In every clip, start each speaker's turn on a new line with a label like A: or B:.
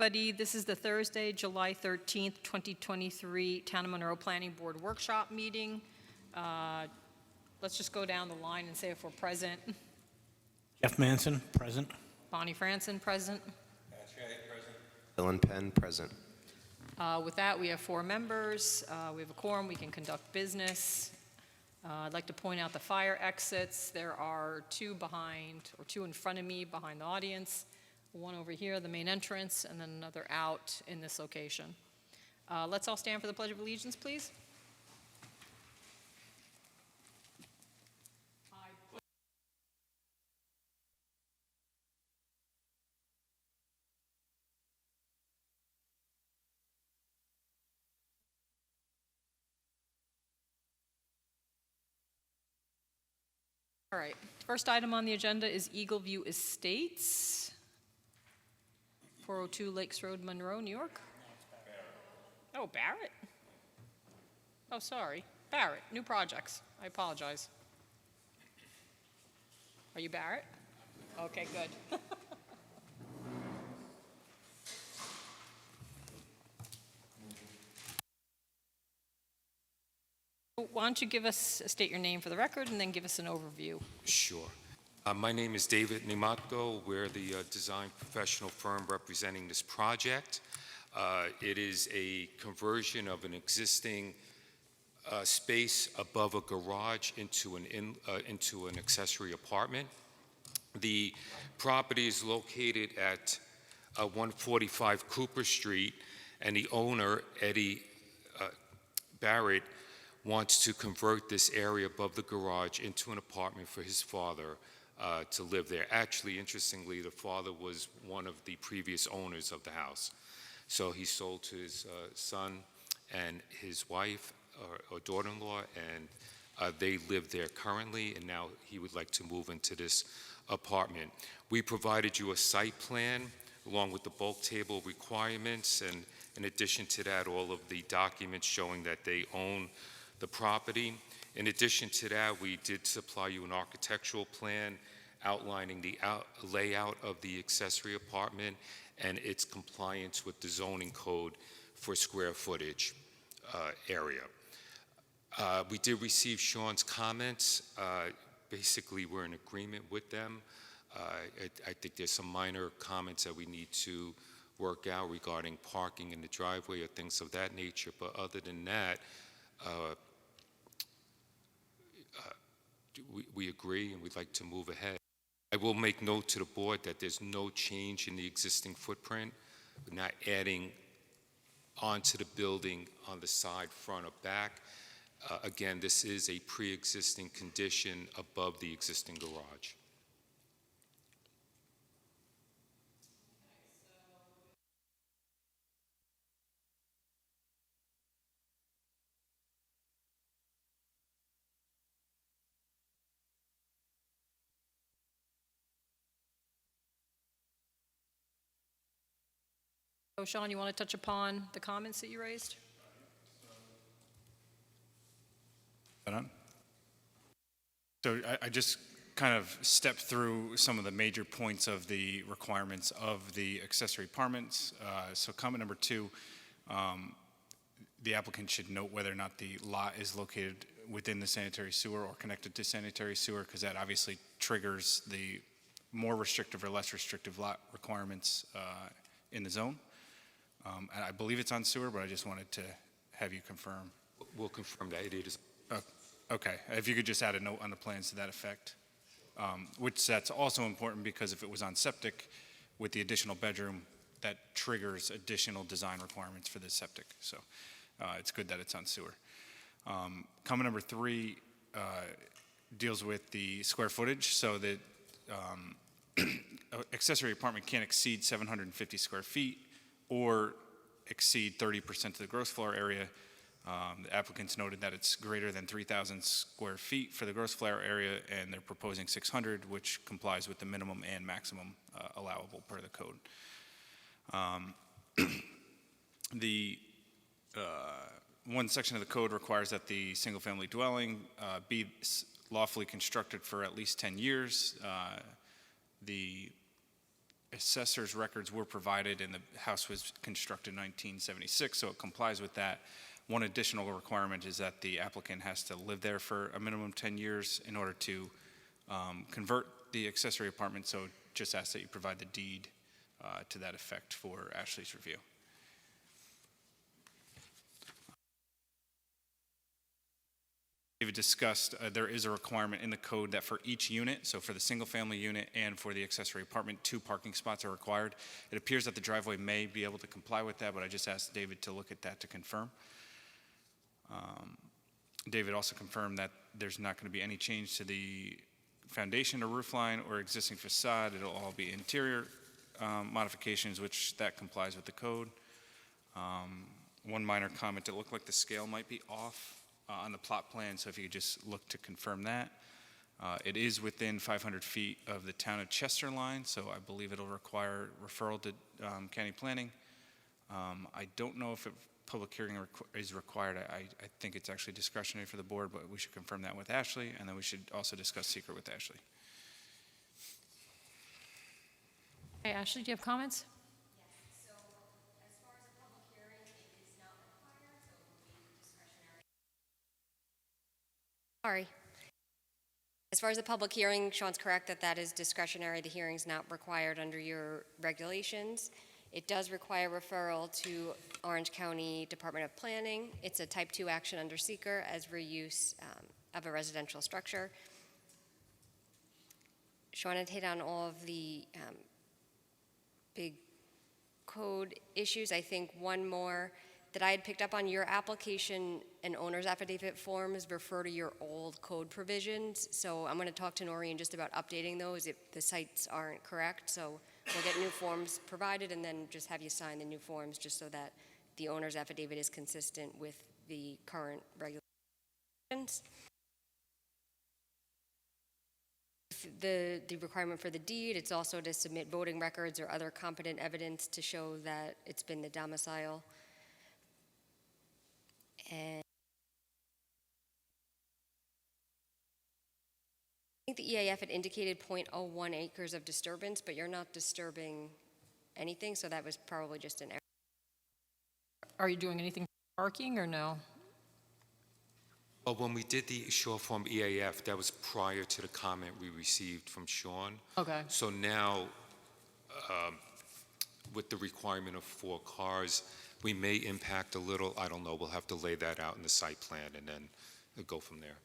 A: Buddy, this is the Thursday, July 13th, 2023 Town of Monroe Planning Board Workshop meeting. Let's just go down the line and say if we're present.
B: Jeff Manson, present.
A: Bonnie Franson, present.
C: Dylan Penn, present.
A: With that, we have 4 members. We have a quorum. We can conduct business. I'd like to point out the fire exits. There are 2 behind, or 2 in front of me behind the audience. One over here, the main entrance, and then another out in this location. Let's all stand for the Pledge of Allegiance, please. All right, first item on the agenda is Eagle View Estates, 402 Lakes Road, Monroe, New York. Oh, Barrett? Oh, sorry. Barrett, new projects. I apologize. Are you Barrett? Okay, good. Why don't you state your name for the record and then give us an overview.
D: Sure. My name is David Nimatko. We're the design professional firm representing this project. It is a conversion of an existing space above a garage into an accessory apartment. The property is located at 145 Cooper Street, and the owner, Eddie Barrett, wants to convert this area above the garage into an apartment for his father to live there. Actually, interestingly, the father was one of the previous owners of the house. So he sold to his son and his wife, or daughter-in-law, and they live there currently, and now he would like to move into this apartment. We provided you a site plan along with the bulk table requirements, and in addition to that, all of the documents showing that they own the property. In addition to that, we did supply you an architectural plan outlining the layout of the accessory apartment and its compliance with the zoning code for square footage area. We did receive Sean's comments. Basically, we're in agreement with them. I think there's some minor comments that we need to work out regarding parking in the driveway or things of that nature, but other than that, we agree and we'd like to move ahead. I will make note to the board that there's no change in the existing footprint. We're not adding onto the building on the side, front, or back. Again, this is a pre-existing condition above the existing garage.
A: So, Sean, you want to touch upon the comments that you raised?
E: So I just kind of stepped through some of the major points of the requirements of the accessory apartments. So comment number 2, the applicant should note whether or not the lot is located within the sanitary sewer or connected to sanitary sewer, because that obviously triggers the more restrictive or less restrictive lot requirements in the zone. And I believe it's on sewer, but I just wanted to have you confirm.
D: We'll confirm that it is.
E: Okay, if you could just add a note on the plans to that effect, which that's also important because if it was on septic with the additional bedroom, that triggers additional design requirements for this septic. So it's good that it's on sewer. Comment number 3 deals with the square footage, so that accessory apartment can't exceed 750 square feet or exceed 30% of the gross floor area. The applicants noted that it's greater than 3,000 square feet for the gross floor area, and they're proposing 600, which complies with the minimum and maximum allowable per the code. The one section of the code requires that the single-family dwelling be lawfully constructed for at least 10 years. The assessor's records were provided, and the house was constructed in 1976, so it complies with that. One additional requirement is that the applicant has to live there for a minimum 10 years in order to convert the accessory apartment, so just ask that you provide the deed to that effect for Ashley's review. David discussed, there is a requirement in the code that for each unit, so for the single-family unit and for the accessory apartment, 2 parking spots are required. It appears that the driveway may be able to comply with that, but I just asked David to look at that to confirm. David also confirmed that there's not going to be any change to the foundation or roof line or existing facade. It'll all be interior modifications, which that complies with the code. One minor comment, it looked like the scale might be off on the plot plan, so if you could just look to confirm that. It is within 500 feet of the town of Chester line, so I believe it'll require referral to county planning. I don't know if a public hearing is required. I think it's actually discretionary for the board, but we should confirm that with Ashley, and then we should also discuss secret with Ashley.
A: Hey, Ashley, do you have comments?
F: Yes, so as far as a public hearing, it is not required, so it will be discretionary. Sorry. As far as the public hearing, Sean's correct that that is discretionary. The hearing's not required under your regulations. It does require referral to Orange County Department of Planning. It's a type 2 action under seeker as reuse of a residential structure. Sean had hit on all of the big code issues. I think one more that I had picked up on your application and owner's affidavit forms refer to your old code provisions. So I'm going to talk to Noreen just about updating those if the sites aren't correct. So we'll get new forms provided and then just have you sign the new forms just so that the owner's affidavit is consistent with the current regulations. The requirement for the deed, it's also to submit voting records or other competent evidence to show that it's been the domicile. And I think the EAF had indicated 0.01 acres of disturbance, but you're not disturbing anything, so that was probably just an error.
A: Are you doing anything for parking or no?
D: Well, when we did the short form EAF, that was prior to the comment we received from Sean.
A: Okay.
D: So now, with the requirement of 4 cars, we may impact a little, I don't know, we'll have to lay that out in the site plan and then go from there.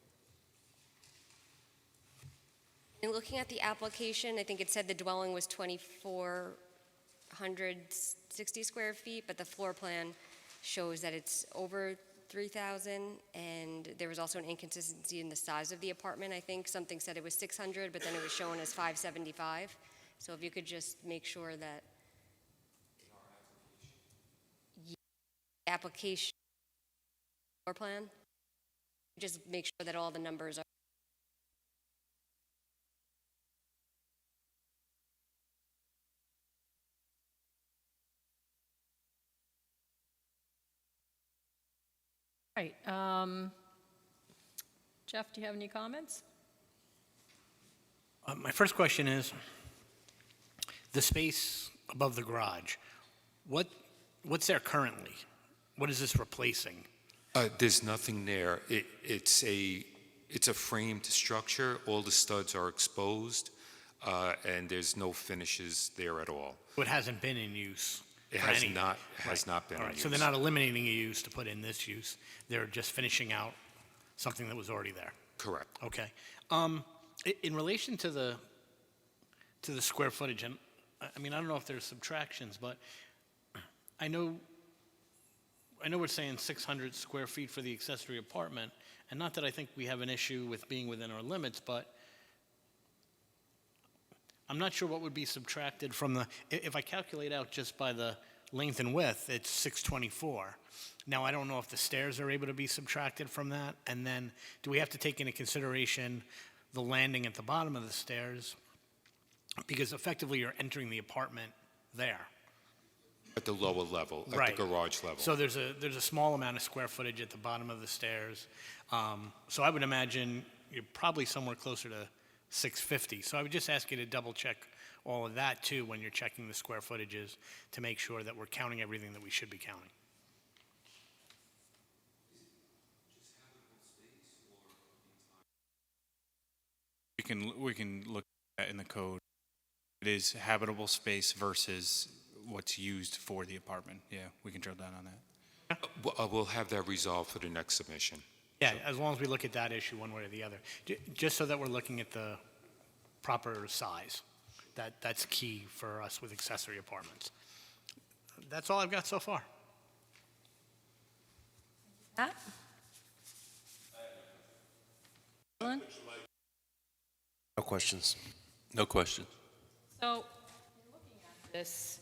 F: In looking at the application, I think it said the dwelling was 2,460 square feet, but the floor plan shows that it's over 3,000, and there was also an inconsistency in the size of the apartment. I think something said it was 600, but then it was shown as 575. So if you could just make sure that application floor plan, just make sure that all the numbers are.
A: Right. Jeff, do you have any comments?
B: My first question is, the space above the garage, what's there currently? What is this replacing?
D: There's nothing there. It's a framed structure. All the studs are exposed, and there's no finishes there at all.
B: It hasn't been in use?
D: It
B: for
D: has
B: any-
D: not been
B: All
D: in
B: right,
D: use.
B: so they're not eliminating a use to put in this use. They're just finishing out something that was already there.
D: Correct.
B: Okay. In relation to the square footage, and I mean, I don't know if there's subtractions, but I know we're saying 600 square feet for the accessory apartment, and not that I think we have an issue with being within our limits, but I'm not sure what would be subtracted from if I calculate out just by the length and width, it's 624. Now, I don't know if the stairs are able to be subtracted from that, and then do we have to take into consideration the landing at the bottom of the stairs? Because effectively, you're entering the apartment there.
D: At the lower level, at
B: Right.
D: the garage level.
B: So there's a small amount of square footage at the bottom of the stairs. So I would imagine you're probably somewhere closer to 650. So I would just ask you to double check all of that too when you're checking the square footages to make sure that we're counting everything that we should be counting.
E: We can look at that in the code. It is habitable space versus what's used for the apartment. Yeah, we can drill down on that.
D: We'll have that resolved for the next submission.
B: Yeah, as long as we look at that issue one way or the other, just so that we're looking at the proper size. That's key for us with accessory apartments. That's all I've got so far.
A: Matt? Ellen?
C: No questions.
G: No question.
A: So, looking at this,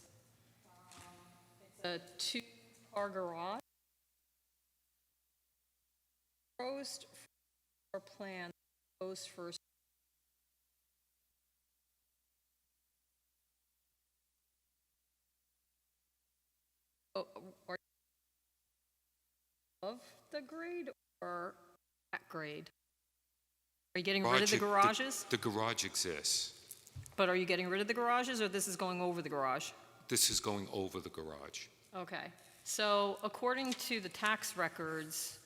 A: it's a two-car garage. Proposed floor plan, proposed first. Are you above the grade or at grade? Are you getting rid of the garages?
D: The garage exists.
A: But are you getting rid of the garages, or this is going over the garage?
D: This is going over the garage.
A: Okay, so according to the tax records,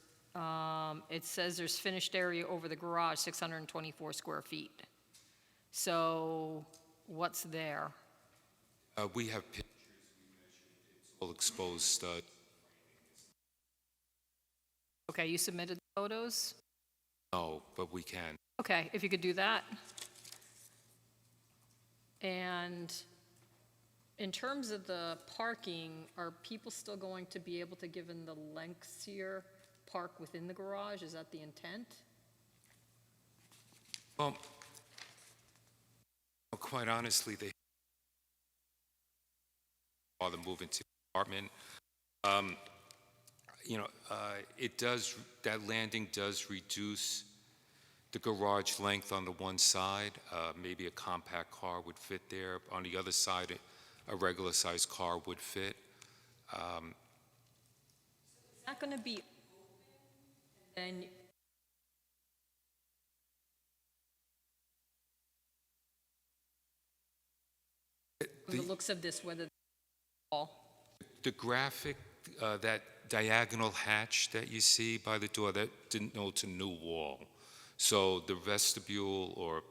A: it says there's finished area over the garage, 624 square feet. So what's there?
D: We have pictures, it's all exposed.
A: Okay, you submitted photos?
D: No, but we can.
A: Okay, if you could do that. And in terms of the parking, are people still going to be able to, given the lengths here, park within the garage? Is that the intent?
D: Well, quite honestly, they rather move into the apartment. That landing does reduce the garage length on the one side. Maybe a compact car would fit there. On the other side, a regular sized car would fit.
A: Is that going to be open? And from the looks of this, whether
D: The graphic, that diagonal hatch that you see by the door, that denotes a new wall. So the vestibule or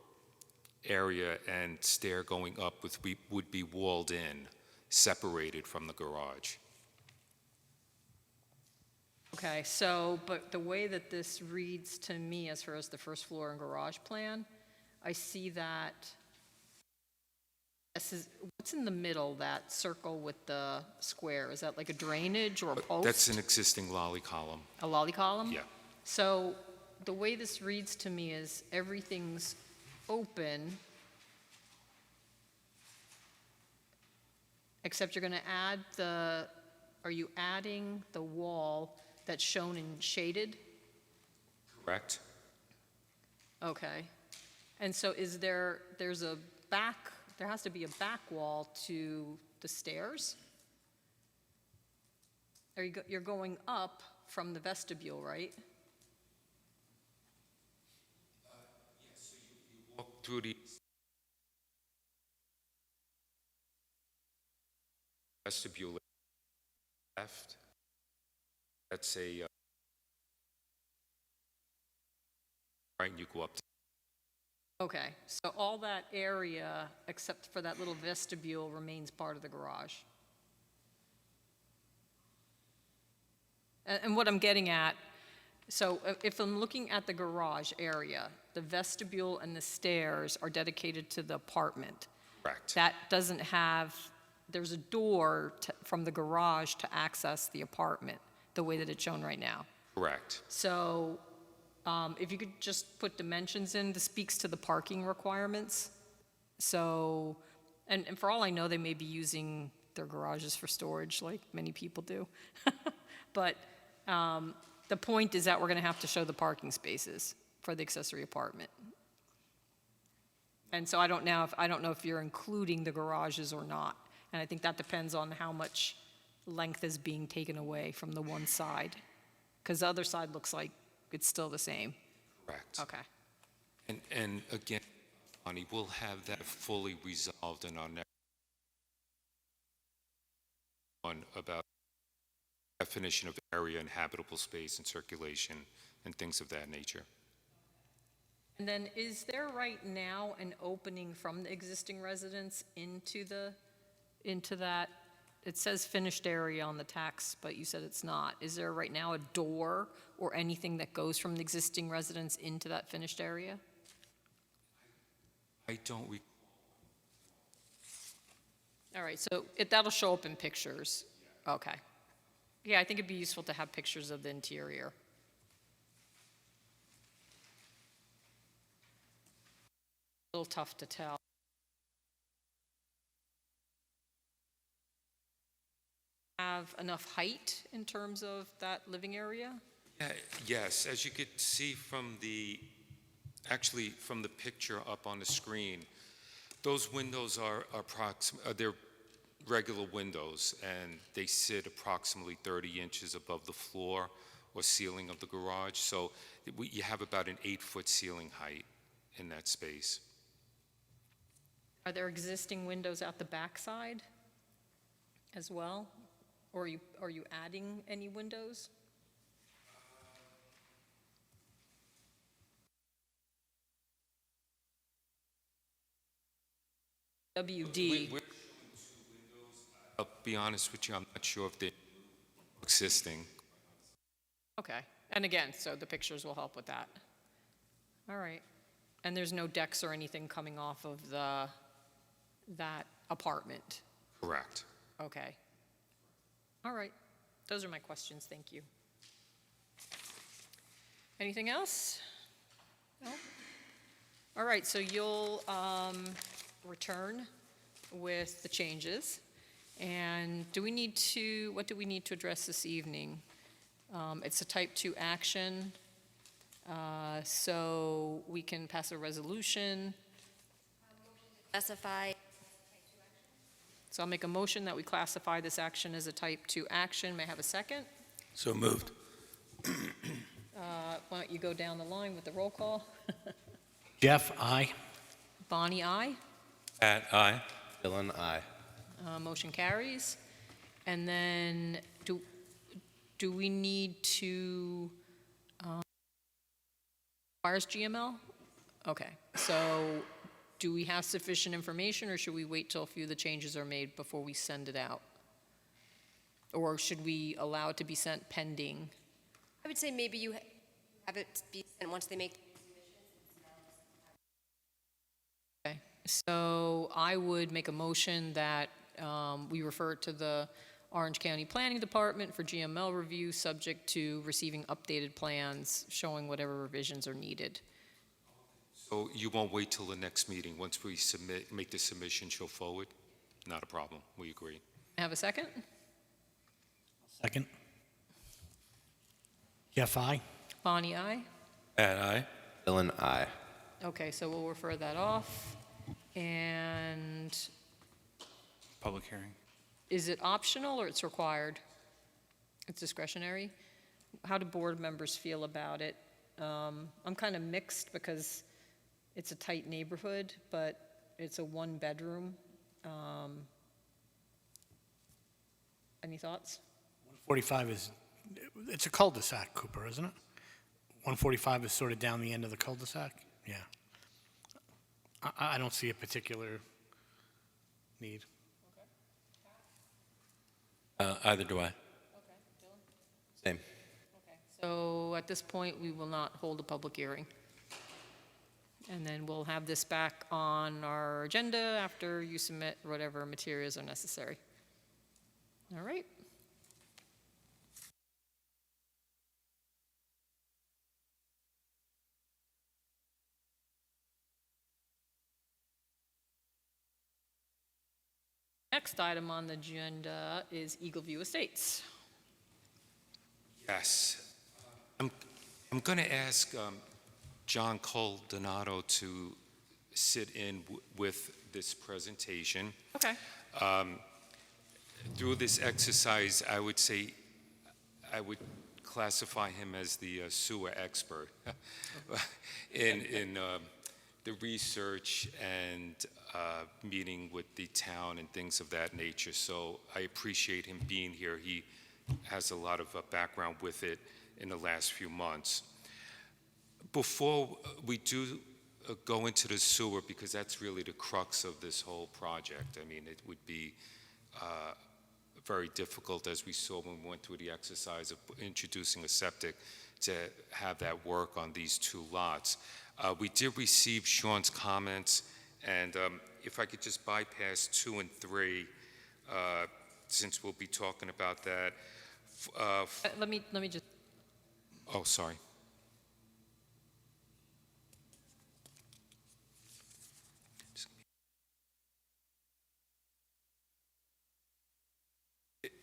D: area and stair going up would be walled in, separated from the garage.
A: Okay, so, but the way that this reads to me as far as the first floor and garage plan, I see that this is, what's in the middle, that circle with the square? Is that like a drainage or a post?
D: That's an existing lolly column.
A: A lolly column?
D: Yeah.
A: So the way this reads to me is everything's open, except you're going to add the, are you adding the wall that's shown in shaded?
D: Correct?
A: Okay. And so there's a back, there has to be a back wall to the stairs? You're going up from the vestibule, right?
D: Yes, so you walk through the vestibule left. That's a right, and you go up.
A: Okay, so all that area, except for that little vestibule, remains part of the garage. And what I'm getting at, so if I'm looking at the garage area, the vestibule and the stairs are dedicated to the apartment.
D: Correct.
A: That doesn't have, there's a door from the garage to access the apartment, the way that it's shown right now.
D: Correct.
A: So if you could just put dimensions in, this speaks to the parking requirements. So, and for all I know, they may be using their garages for storage like many people do. But the point is that we're going to have to show the parking spaces for the accessory apartment. And so I don't know if you're including the garages or not. And I think that depends on how much length is being taken away from the one side. Because the other side looks like it's still the same.
D: Correct.
A: Okay.
D: And again, Bonnie, we'll have that fully resolved in our next one about definition of area and habitable space and circulation and things of that nature.
A: And then is there right now an opening from the existing residence into that? It says finished area on the tax, but you said it's not. Is there right now a door or anything that goes from the existing residence into that finished area?
D: I don't recall.
A: All right, so that'll show up in pictures. Okay. Yeah, I think it'd be useful to have pictures of the interior. A little tough to tell. Have enough height in terms of that living area?
D: Yes, as you could see from actually from the picture up on the screen, those windows are they're regular windows, and they sit approximately 30 inches above the floor or ceiling of the garage. So you have about an 8-foot ceiling height in that space.
A: Are there existing windows out the backside as well? Or are you adding any windows? WD.
D: I'll be honest with you, I'm not sure if they're existing.
A: Okay, and again, so the pictures will help with that. All right, and there's no decks or anything coming off of that apartment?
D: Correct.
A: Okay. All right, those are my questions, thank you. Anything else? No? All right, so you'll return with the changes. And what do we need to address this evening? It's a type 2 action, so we can pass a resolution.
F: Specify.
A: So I'll make a motion that we classify this action as a type 2 action. May I have a second?
C: So moved.
A: Why don't you go down the line with the roll call?
B: Jeff, aye.
A: Bonnie, aye.
C: Pat, aye. Dylan, aye.
A: Motion carries. And then do we need to, requires GML? Okay, so do we have sufficient information, or should we wait till a few of the changes are made before we send it out? Or should we allow it to be sent pending?
F: I would say maybe you have it be sent once they make.
A: Okay, so I would make a motion that we refer it to the Orange County Planning Department for GML review, subject to receiving updated plans showing whatever revisions are needed.
D: So you won't wait till the next meeting? Once we make the submission, show forward? Not a problem, we agree.
A: Have a second?
B: Second. Jeff, aye.
A: Bonnie, aye.
C: Pat, aye. Dylan, aye.
A: Okay, so we'll refer that off. And
E: Public hearing.
A: is it optional or it's required? It's discretionary? How do board members feel about it? I'm kind of mixed because it's a tight neighborhood, but it's a 1-bedroom. Any thoughts?
B: 145 it's a cul-de-sac, Cooper, isn't it? 145 is sort of down the end of the cul-de-sac? Yeah. I don't see a particular need.
C: Either do I. Same.
A: So at this point, we will not hold a public hearing. And then we'll have this back on our agenda after you submit whatever materials are necessary. All right. Next item on the agenda is Eagle View Estates.
D: Yes. I'm going to ask John Cole Donato to sit in with this presentation.
A: Okay.
D: Through this exercise, I would say I would classify him as the sewer expert in the research and meeting with the town and things of that nature. So I appreciate him being here. He has a lot of background with it in the last few months. Before we do go into the sewer, because that's really the crux of this whole project, I mean, it would be very difficult, as we saw when we went through the exercise of introducing a septic, to have that work on these two lots. We did receive Sean's comments, and if I could just bypass 2 and 3, since we'll be talking about that.
A: Let me just,
D: Oh, sorry.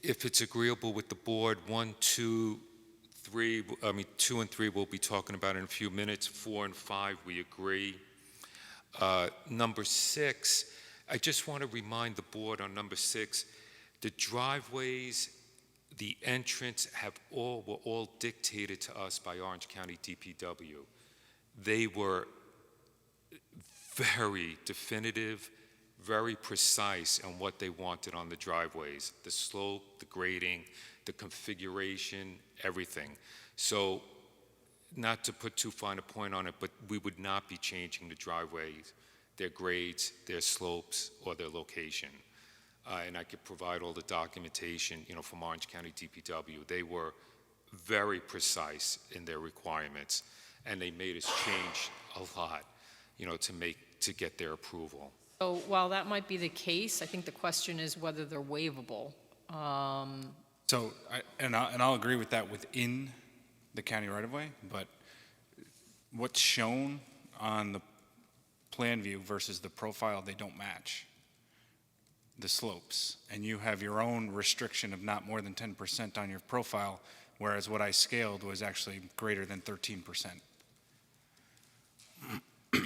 D: If it's agreeable with the board, 1, 2, 3, 2 and 3 we'll be talking about in a few minutes. 4 and 5, we agree. Number 6, I just want to remind the board on number 6, the driveways, the entrance were all dictated to us by Orange County DPW. They were very definitive, very precise on what they wanted on the driveways, the slope, the grading, the configuration, everything. So, not to put too fine a point on it, but we would not be changing the driveways, their grades, their slopes, or their location. And I could provide all the documentation, from Orange County DPW. They were very precise in their requirements, and they made us change a lot, to get their approval.
A: so while that might be the case, I think the question is whether they're waivable.
E: So, I'll agree with that within the county right-of-way, but what's shown on the plan view versus the profile, they don't match the slopes. And you have your own restriction of not more than 10% on your profile, whereas what I scaled was actually greater than 13%.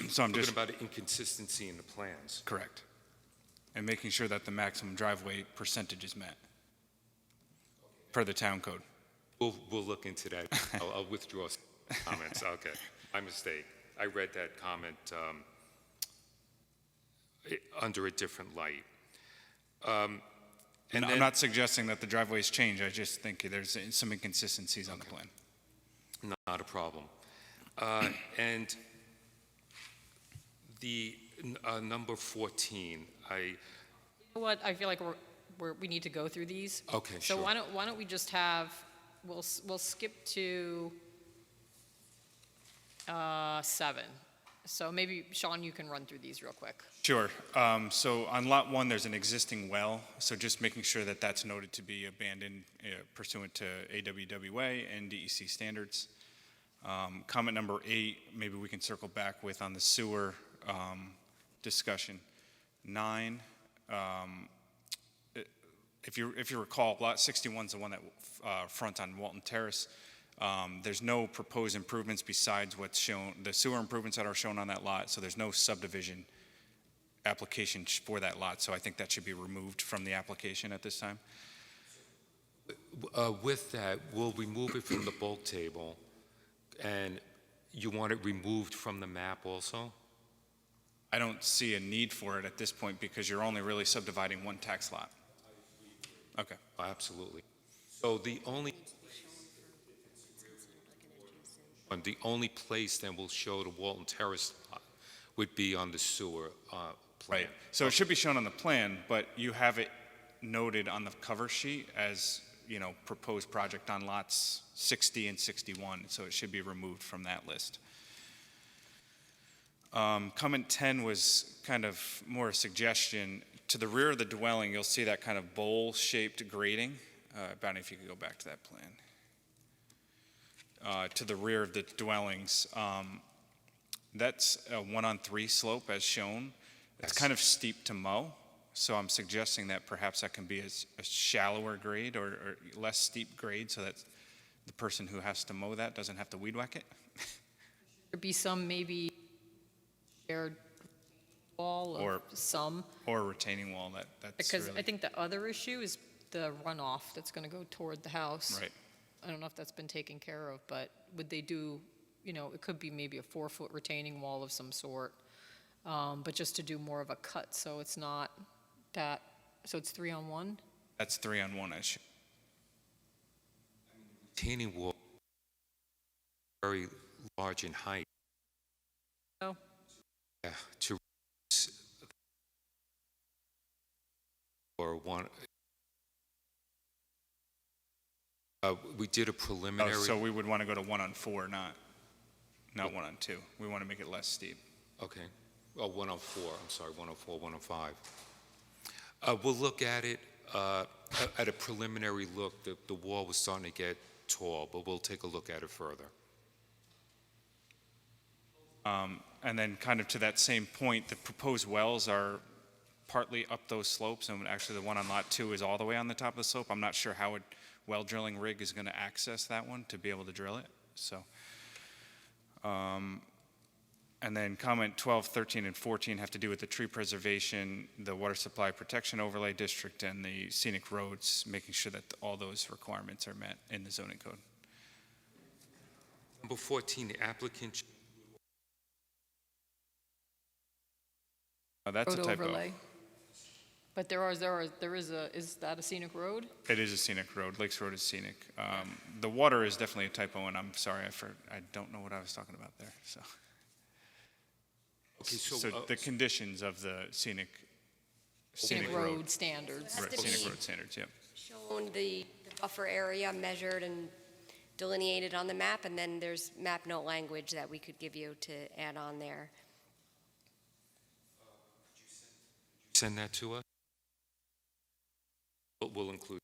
E: So I'm
D: Talking
E: just,
D: about inconsistency in the plans.
E: correct. And making sure that the maximum driveway percentage is met per the town code.
D: We'll look into that. I'll withdraw some comments. Okay, my mistake. I read that comment under a different light.
E: And
D: then,
E: I'm not suggesting that the driveways change, I just think there's some inconsistencies on the plan.
D: not a problem. And the number 14,
A: You know what, I feel like we need to go through these.
D: Okay,
A: So
D: sure.
A: why don't we just have, we'll skip to 7. So maybe, Sean, you can run through these real quick.
E: Sure. So on lot 1, there's an existing well, so just making sure that that's noted to be abandoned pursuant to AWWA and DEC standards. Comment number 8, maybe we can circle back with on the sewer discussion. 9, if you recall, lot 61 is the one that fronts on Walton Terrace. There's no proposed improvements besides what's shown, the sewer improvements that are shown on that lot, so there's no subdivision application for that lot, so I think that should be removed from the application at this time.
D: with that, we'll remove it from the bulk table, and you want it removed from the map also?
E: I don't see a need for it at this point because you're only really subdividing one tax lot. Okay.
D: Absolutely. So the only place then we'll show the Walton Terrace lot would be on the sewer plan.
E: Right. So it should be shown on the plan, but you have it noted on the cover sheet as, proposed project on lots 60 and 61, so it should be removed from that list. Comment 10 was kind of more a suggestion. To the rear of the dwelling, you'll see that kind of bowl-shaped grading. Bonnie, if you could go back to that plan. To the rear of the dwellings, that's a 1-on-3 slope as shown. It's
D: Yes.
E: kind of steep to mow, so I'm suggesting that perhaps that can be a shallower grade or less steep grade so that the person who has to mow that doesn't have to weed whack it.
A: There'd be some maybe shared wall
E: Or-
A: of some,
E: Or a retaining wall, that's
A: because
E: really,
A: I think the other issue is the runoff that's going to go toward the house.
E: right.
A: I don't know if that's been taken care of, but would they do, it could be maybe a 4-foot retaining wall of some sort. but just to do more of a cut, so it's not that, so it's 3-on-1?
E: That's 3-on-1 issue.
D: Retaining wall, very large in height.
A: Oh,
D: Yeah, to or one. We did a preliminary.
E: So we would want to go to 1-on-4, not 1-on-2. We want to make it less steep.
D: Okay. Oh, 104, I'm sorry, 104, 105. We'll look at it. At a preliminary look, the wall was starting to get tall, but we'll take a look at it further.
E: And then kind of to that same point, the proposed wells are partly up those slopes, and actually the one on Lot 2 is all the way on the top of the slope. I'm not sure how a well drilling rig is going to access that one to be able to drill it, so. And then comment 12, 13, and 14 have to do with the tree preservation, the water supply protection overlay district, and the scenic roads, making sure that all those requirements are met in the zoning code.
D: Number 14, the applicant.
E: That's a
A: road
E: typo.
A: overlay. But is that a scenic road?
E: It is a scenic road. Lakes Road is scenic. The water is definitely a typo, and I'm sorry, I don't know what I was talking about there, so.
D: Okay,
E: So the conditions of the scenic
A: Scenic road standards.
F: Has
E: right,
F: to
E: scenic
F: be-
E: road standards, yep.
F: Shown the buffer area measured and delineated on the map, and then there's map note language that we could give you to add on there.
D: Send that to us? We'll include.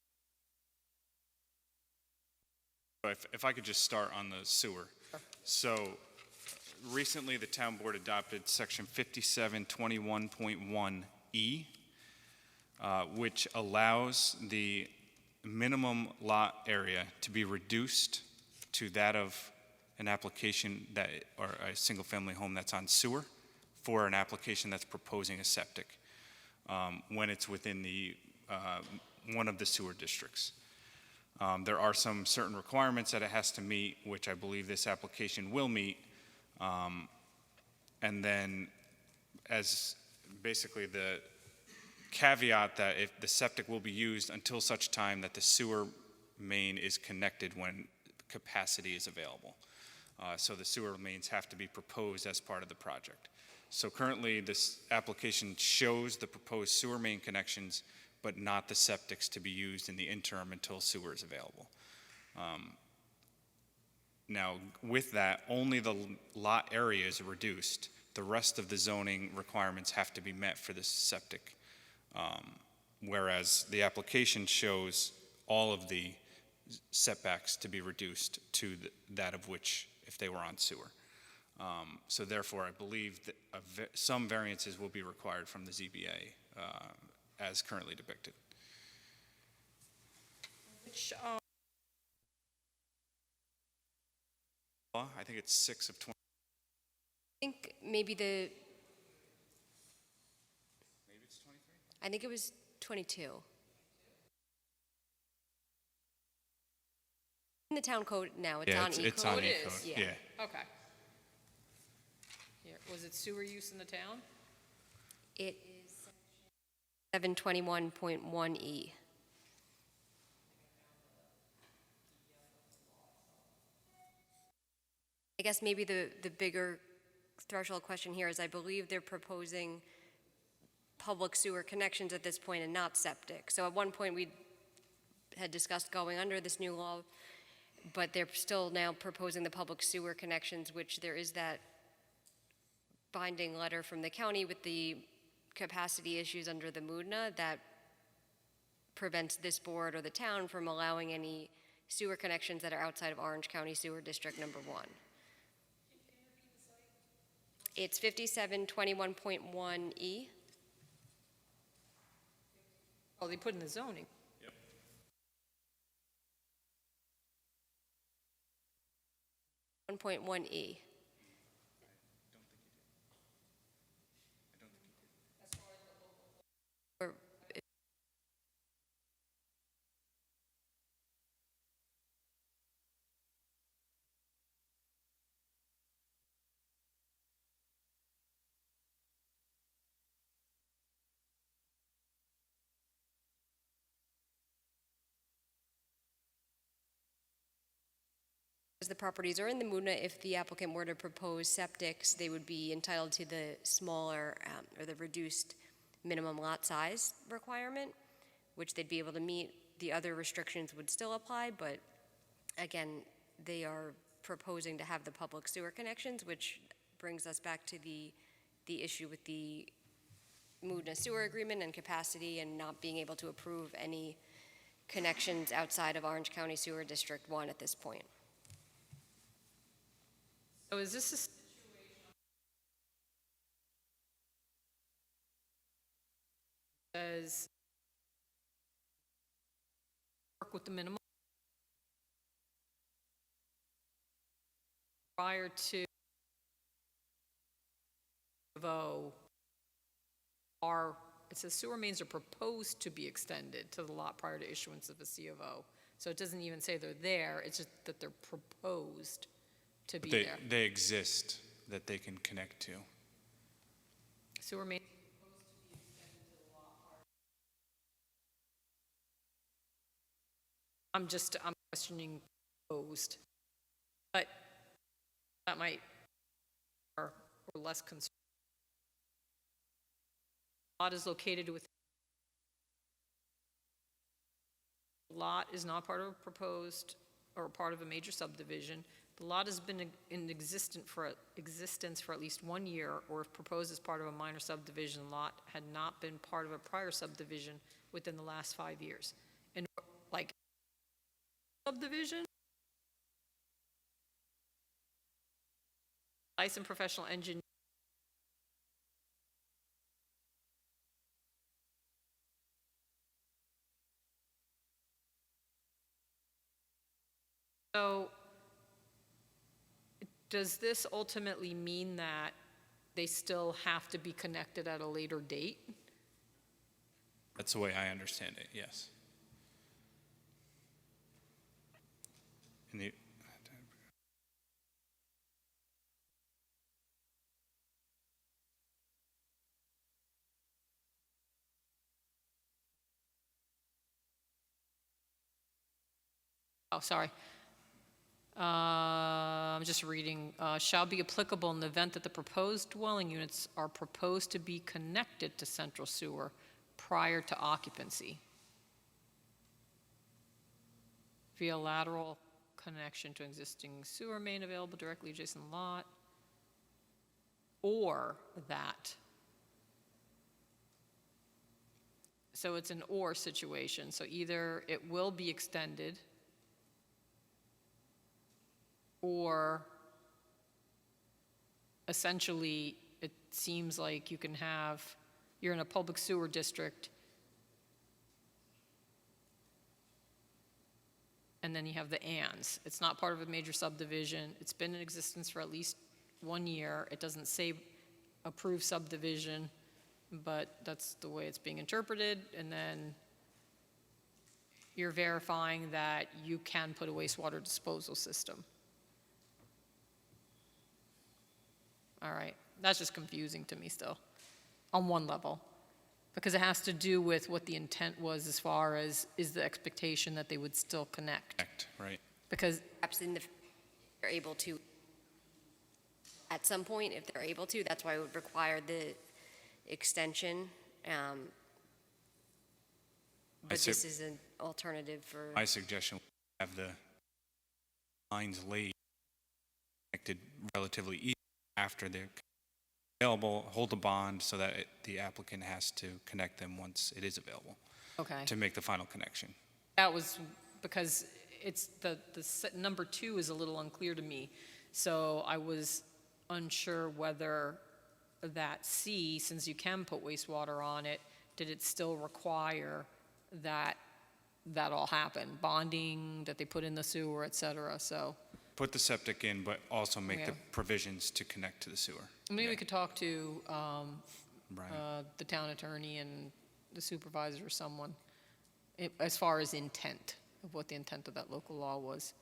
E: If I could just start on the sewer. So recently, the town board adopted section 5721.1E, which allows the minimum lot area to be reduced to that of an application that, or a single-family home that's on sewer for an application that's proposing a septic, when it's within the, one of the sewer districts. There are some certain requirements that it has to meet, which I believe this application will meet. And then as basically the caveat that if the septic will be used until such time that the sewer main is connected when capacity is available. So the sewer mains have to be proposed as part of the project. So currently this application shows the proposed sewer main connections, but not the septics to be used in the interim until sewer is available. Now, with that, only the lot area is reduced. The rest of the zoning requirements have to be met for this septic. Whereas the application shows all of the setbacks to be reduced to that of which if they were on sewer. So therefore, I believe that some variances will be required from the ZBA as currently depicted.
A: Which,
E: I think it's 6 of 20.
F: I think maybe
E: Maybe it's 23?
F: I think it was 22. In the town code now, it's
E: Yeah,
F: on
E: it's
F: e-code.
E: on
A: Oh, it
E: e-code.
A: is?
F: Yeah.
E: Yeah.
A: okay. Here, was it sewer use in the town?
F: It is 721.1E. I guess maybe the bigger threshold question here is I believe they're proposing public sewer connections at this point and not septic. So at one point we had discussed going under this new law, but they're still now proposing the public sewer connections, which there is that binding letter from the county with the capacity issues under the MUDNA that prevents this board or the town from allowing any sewer connections that are outside of Orange County Sewer District Number 1. It's 5721.1E.
A: Oh, they put in the zoning.
F: 1.1E. Or the properties are in the MUNA, if the applicant were to propose septics, they would be entitled to the smaller or the reduced minimum lot size requirement, which they'd be able to meet. The other restrictions would still apply, but again, they are proposing to have the public sewer connections, which brings us back to the issue with the MUNA sewer agreement and capacity and not being able to approve any connections outside of Orange County Sewer District 1 at this point.
A: So is this a says work with the minimum prior to it says sewer mains are proposed to be extended to the lot prior to issuance of a C of O. So it doesn't even say they're there, it's just that they're proposed to be there.
E: They exist that they can connect to.
A: Sewer mains I'm questioning proposed, but that might, or less concern. Lot is located within. Lot is not part of a proposed or part of a major subdivision. The lot has been in existence for at least 1 year, or if proposed as part of a minor subdivision, lot had not been part of a prior subdivision within the last 5 years. And like subdivision, licensed professional engineer. So does this ultimately mean that they still have to be connected at a later date?
E: That's the way I understand it, yes. And the,
A: Oh, sorry. I'm just reading. Shall be applicable in the event that the proposed dwelling units are proposed to be connected to central sewer prior to occupancy via lateral connection to existing sewer main available directly adjacent lot, or that. So it's an or situation. So either it will be extended, or essentially it seems like you can have, you're in a public sewer district, and then you have the ands. It's not part of a major subdivision. It's been in existence for at least 1 year. It doesn't say approved subdivision, but that's the way it's being interpreted. And then you're verifying that you can put a wastewater disposal system. All right, that's just confusing to me still, on one level, because it has to do with what the intent was as far as is the expectation that they would still connect.
E: right.
A: Because
F: Perhaps in the they're able to, at some point, if they're able to, that's why it would require the extension. But
E: see.
F: this is an alternative for.
E: My suggestion would have the lines laid, connected relatively easy after they're available, hold a bond so that the applicant has to connect them once it is available
A: okay,
E: to make the final connection.
A: that was because it's number 2 is a little unclear to me, so I was unsure whether that C, since you can put wastewater on it, did it still require that all happen, bonding, that they put in the sewer, et cetera. So
E: Put the septic in, but also make the
A: Yeah.
E: provisions to connect to the sewer.
A: maybe
E: Yeah.
A: we could talk to
E: Brian.
A: the town attorney and the supervisor or someone, as far as intent, of what the intent of that local law was.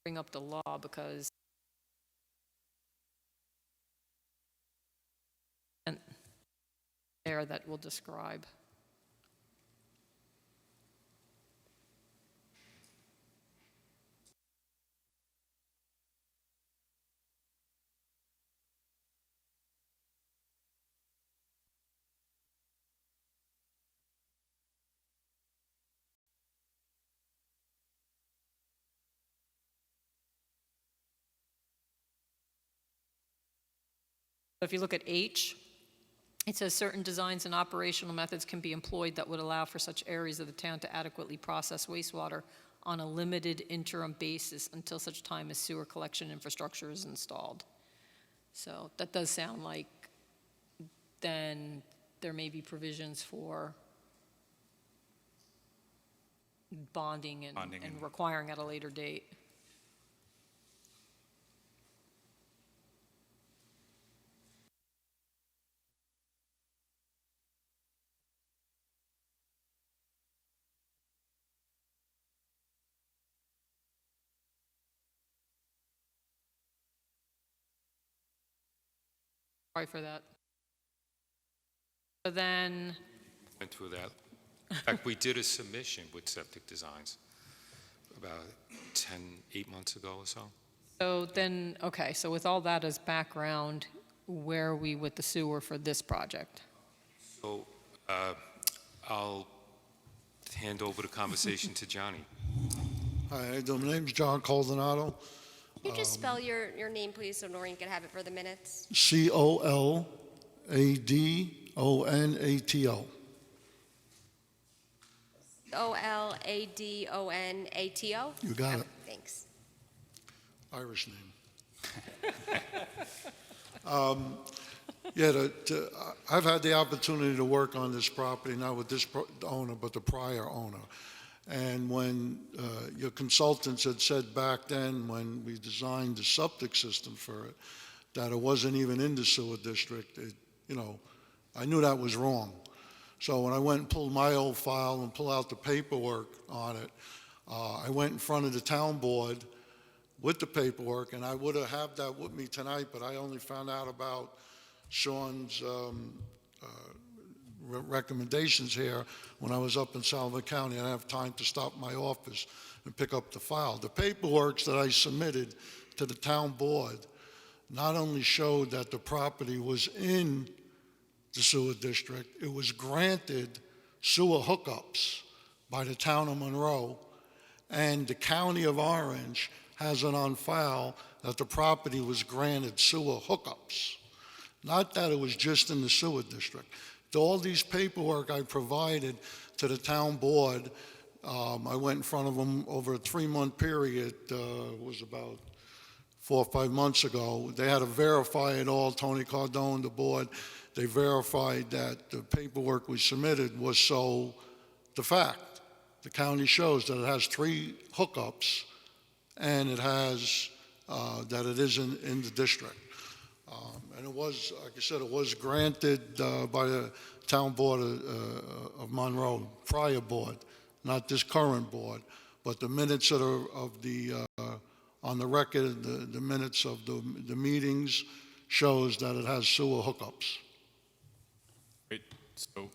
A: Bring up the law because and there that will describe. If you look at H, it says certain designs and operational methods can be employed that would allow for such areas of the town to adequately process wastewater on a limited interim basis until such time as sewer collection infrastructure is installed. So that does sound like then there may be provisions for bonding and requiring at a later date. Sorry for that. So then,
D: Went through that. In fact, we did a submission with Septic Designs about 8 months ago or so.
A: okay, so with all that as background, where are we with the sewer for this project?
D: So I'll hand over the conversation to Johnny.
G: Hi, my name's John Coldonato,
F: Can you just spell your name, please, so Noreen can have it for the minutes?
G: Coladdonato.
F: Oladdonato?
G: You got it.
F: Thanks.
G: Irish name. I've had the opportunity to work on this property, not with this owner, but the prior owner. And when your consultants had said back then, when we designed the septic system for it, that it wasn't even in the sewer district, I knew that was wrong. So when I went and pulled my old file and pulled out the paperwork on it, I went in front of the town board with the paperwork, and I would have had that with me tonight, but I only found out about Sean's recommendations here when I was up in Sullivan County. I didn't have time to stop my office and pick up the file. The paperwork that I submitted to the town board not only showed that the property was in the sewer district, it was granted sewer hookups by the town of Monroe, and the county of Orange has it on file that the property was granted sewer hookups. Not that it was just in the sewer district. All these paperwork I provided to the town board, I went in front of them over a 3-month period, it was about 4 or 5 months ago. They had to verify it all, Tony Cardone, the board. They verified that the paperwork we submitted was so the fact. The county shows that it has 3 hookups, and it has, that it is in the district. And it was, like I said, it was granted by the town board of Monroe, prior board, not this current board, but the minutes that are on the record, the minutes of the meetings shows that it has sewer hookups.
E: Great. So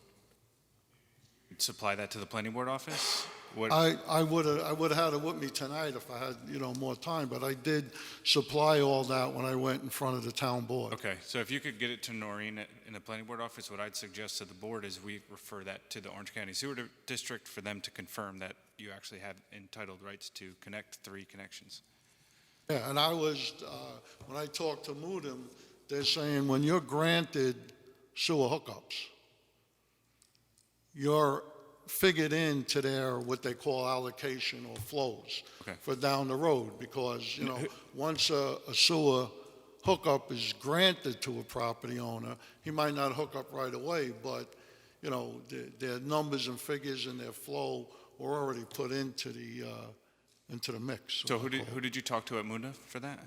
E: supply that to the planning board office?
G: I would have had it with me tonight if I had, more time, but I did supply all that when I went in front of the town board.
E: Okay, so if you could get it to Noreen in the planning board office, what I'd suggest to the board is we refer that to the Orange County Sewer District for them to confirm that you actually have entitled rights to connect 3 connections.
G: Yeah, and I was, when I talked to Moodham, they're saying when you're granted sewer hookups, you're figured into their, what they call allocation or flows for down the road, because, once a sewer hookup is granted to a property owner, he might not hook up right away, but, their numbers and figures and their flow were already put into the mix.
E: So who did you talk to at Moodna for that?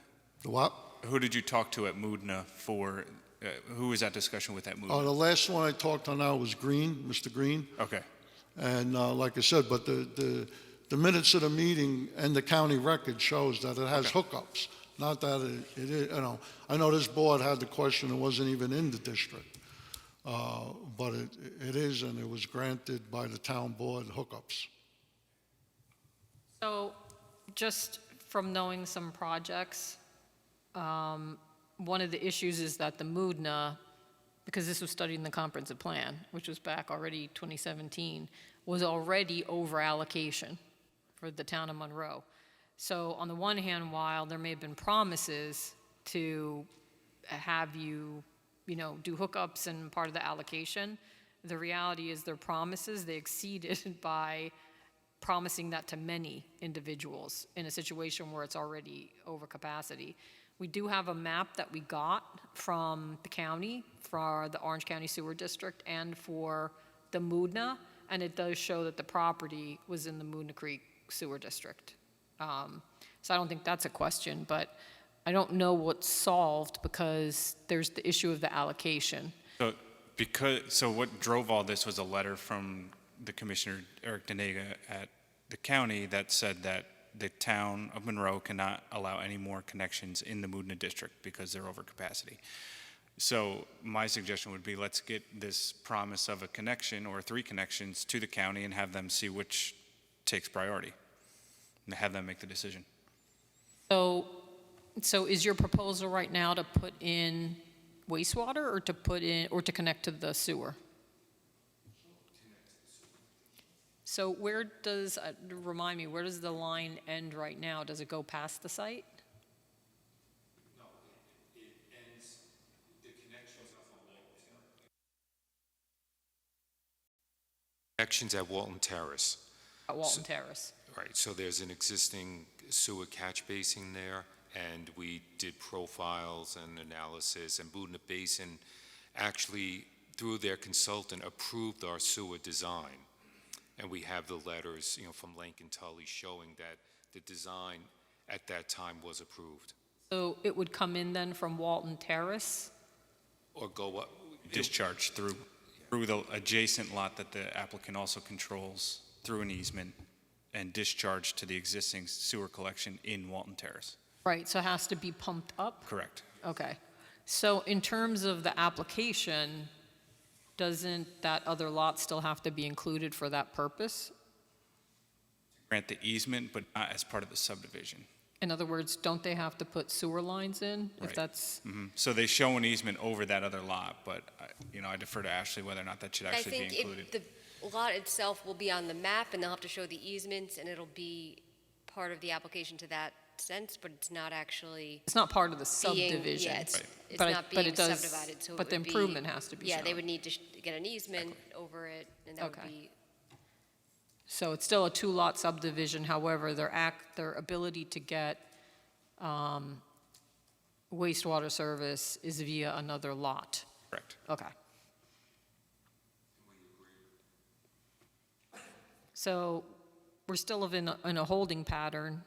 G: The what?
E: Who did you talk to at Moodna for, who was that discussion with at Moodna?
G: Oh, the last one I talked to now was Green, Mr. Green.
E: Okay.
G: And like I said, but the minutes of the meeting and the county record shows that it has hookups, not that it is, I know this board had the question, it wasn't even in the district, but it is, and it was granted by the town board hookups.
A: So just from knowing some projects, one of the issues is that the MUDNA, because this was studied in the comprehensive plan, which was back already 2017, was already over allocation for the town of Monroe. So on the one hand, while there may have been promises to have you do hookups and part of the allocation. The reality is their promises, they exceeded by promising that to many individuals in a situation where it's already over capacity. We do have a map that we got from the county for the Orange County Sewer District and for the Moodna, and it does show that the property was in the Moodna Creek Sewer District. So I don't think that's a question, but I don't know what's solved because there's the issue of the allocation.
E: So what drove all this was a letter from the Commissioner, Eric Denega, at the county that said that the town of Monroe cannot allow any more connections in the Moodna district because they're over capacity. So my suggestion would be, let's get this promise of a connection or 3 connections to the county and have them see which takes priority and have them make the decision.
A: So is your proposal right now to put in wastewater or to connect to the sewer? So where does, remind me, where does the line end right now? Does it go past the site?
D: No, it ends, the connections at Walton Terrace.
A: At Walton Terrace?
D: Right, so there's an existing sewer catch basin there, and we did profiles and analysis, and Moodna Basin actually, through their consultant, approved our sewer design. And we have the letters, from Lincoln Tully showing that the design at that time was approved.
A: So it would come in then from Walton Terrace?
D: Or go up.
E: Discharge through the adjacent lot that the applicant also controls through an easement and discharge to the existing sewer collection in Walton Terrace.
A: Right, so it has to be pumped up?
E: Correct.
A: Okay. So in terms of the application, doesn't that other lot still have to be included for that purpose?
E: Grant the easement, but not as part of the subdivision.
A: In other words, don't they have to put sewer lines in? If
E: Right.
A: that's,
E: So they show an easement over that other lot, but, I defer to Ashley whether or not that should
F: I
E: actually be
F: think
E: included.
F: the lot itself will be on the map, and they'll have to show the easements, and it'll be part of the application to that sense, but it's not actually
A: it's not part of the
F: being,
A: subdivision.
F: yeah, it's
A: But
F: not
A: but
F: being
A: it does-
F: subdivided, so it
A: But the
F: would be-
A: improvement has to be shown.
F: Yeah, they would need to get an easement over it, and that would
A: Okay.
F: be,
A: So it's still a 2-lot subdivision, however, their ability to get wastewater service is via another lot.
E: Correct.
A: Okay. So we're still in a holding pattern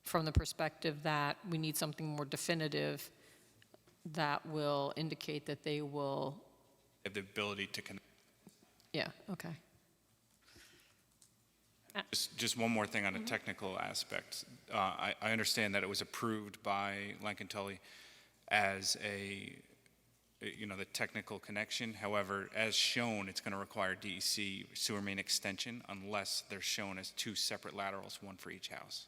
A: from the perspective that we need something more definitive that will indicate that they will,
E: Have the ability to connect.
A: yeah, okay.
E: Just one more thing on a technical aspect. I understand that it was approved by Lincoln Tully as the technical connection. However, as shown, it's going to require DEC sewer main extension unless they're shown as 2 separate laterals, one for each house.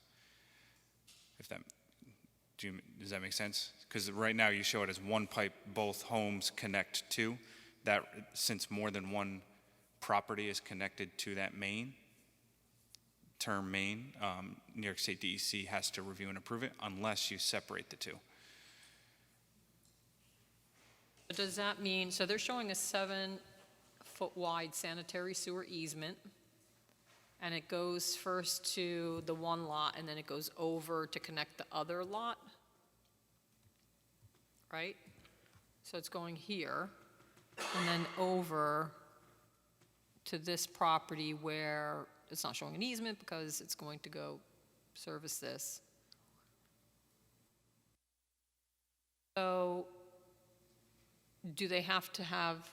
E: Does that make sense? Because right now you show it as one pipe both homes connect to. That, since more than one property is connected to that term main, New York State DEC has to review and approve it unless you separate the 2.
A: Does that mean, so they're showing a 7-foot wide sanitary sewer easement, and it goes first to the one lot, and then it goes over to connect the other lot? Right? So it's going here, and then over to this property where it's not showing an easement because it's going to go service this. So do they have to have,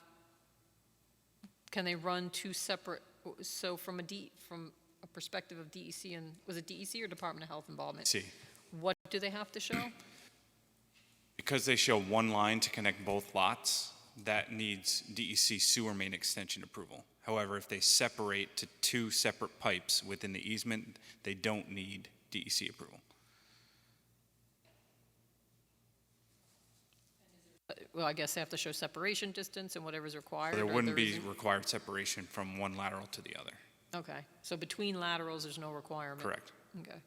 A: can they run 2 separate, so from a perspective of DEC, and was it DEC or Department of Health involvement?
E: See,
A: What do they have to show?
E: because they show one line to connect both lots, that needs DEC sewer main extension approval. However, if they separate to 2 separate pipes within the easement, they don't need DEC approval.
A: Well, I guess they have to show separation distance and whatever's required.
E: There
A: or
E: wouldn't be
A: isn't?
E: required separation from one lateral to the other.
A: Okay, so between laterals, there's no requirement?
E: Correct.
A: Okay.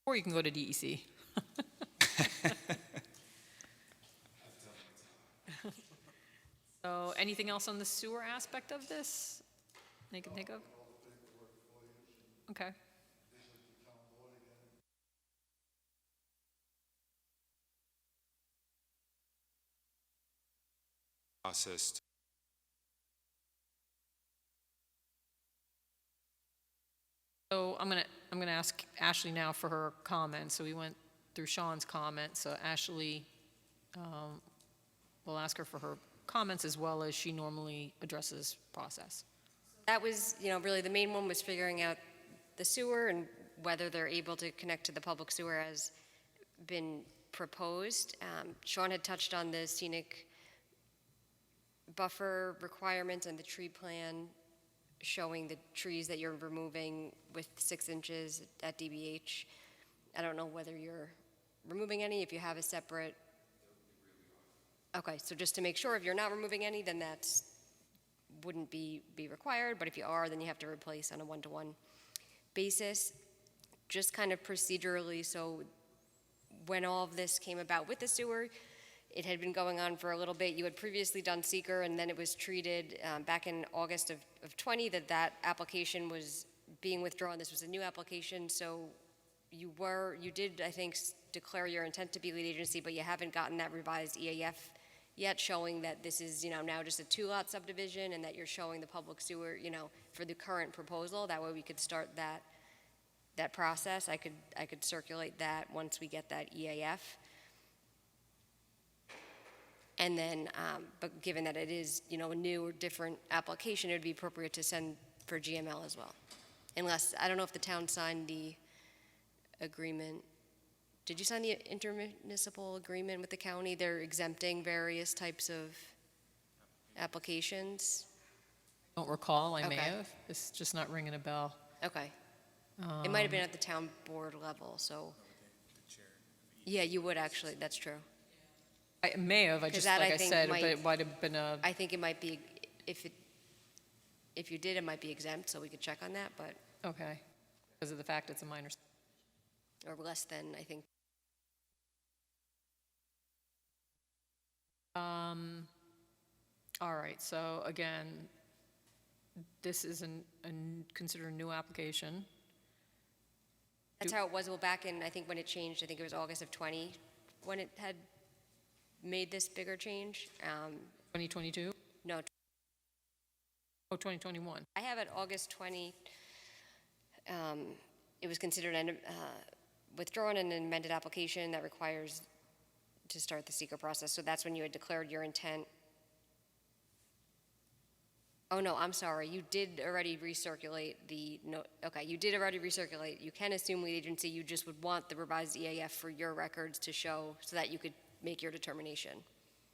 A: Or you can go to DEC. So anything else on the sewer aspect of this you can think of? Okay.
D: Process.
A: So I'm gonna ask Ashley now for her comment. So we went through Sean's comment. So Ashley, we'll ask her for her comments as well as she normally addresses process.
F: That was, really the main one was figuring out the sewer and whether they're able to connect to the public sewer as been proposed. Sean had touched on the scenic buffer requirements and the tree plan showing the trees that you're removing with 6 inches at DBH. I don't know whether you're removing any, if you have a separate. Okay, so just to make sure, if you're not removing any, then that's wouldn't be required, but if you are, then you have to replace on a one-to-one basis. Just kind of procedurally, so when all of this came about with the sewer, it had been going on for a little bit. You had previously done seeker, and then it was treated back in August of 20 that application was being withdrawn. This was a new application, so you did, I think, declare your intent to be lead agency, but you haven't gotten that revised EAF yet, showing that this is, now just a 2-lot subdivision, and that you're showing the public sewer, for the current proposal. That way we could start that process. I could circulate that once we get that EAF. And then, but given that it is, a new or different application, it would be appropriate to send for GML as well. Unless, I don't know if the town signed the agreement. Did you sign the intermunicipal agreement with the county? They're exempting various types of applications.
A: Don't recall, I may
F: Okay.
A: have. It's just not ringing a bell.
F: Okay. It might have been at the town board level, so. Yeah, you would actually, that's true.
A: I may have, I
F: 'Cause
A: just,
F: that,
A: like
F: I
A: I
F: think,
A: said,
F: might-
A: but it might have been a,
F: I think it might be, if you did, it might be exempt, so we could check on that, but,
A: okay, because of the fact it's a minor.
F: or less than, I think.
A: All right, so again, this is considered a new application.
F: That's how it was, well, back in, I think when it changed, I think it was August of 20, when it had made this bigger change.
A: 2022?
F: No,
A: Oh, 2021.
F: I have it August 20, it was considered withdrawn an amended application that requires to start the seeker process, so that's when you had declared your intent. Oh, no, I'm sorry, you did already recirculate you did already recirculate. You can assume lead agency, you just would want the revised EAF for your records to show so that you could make your determination.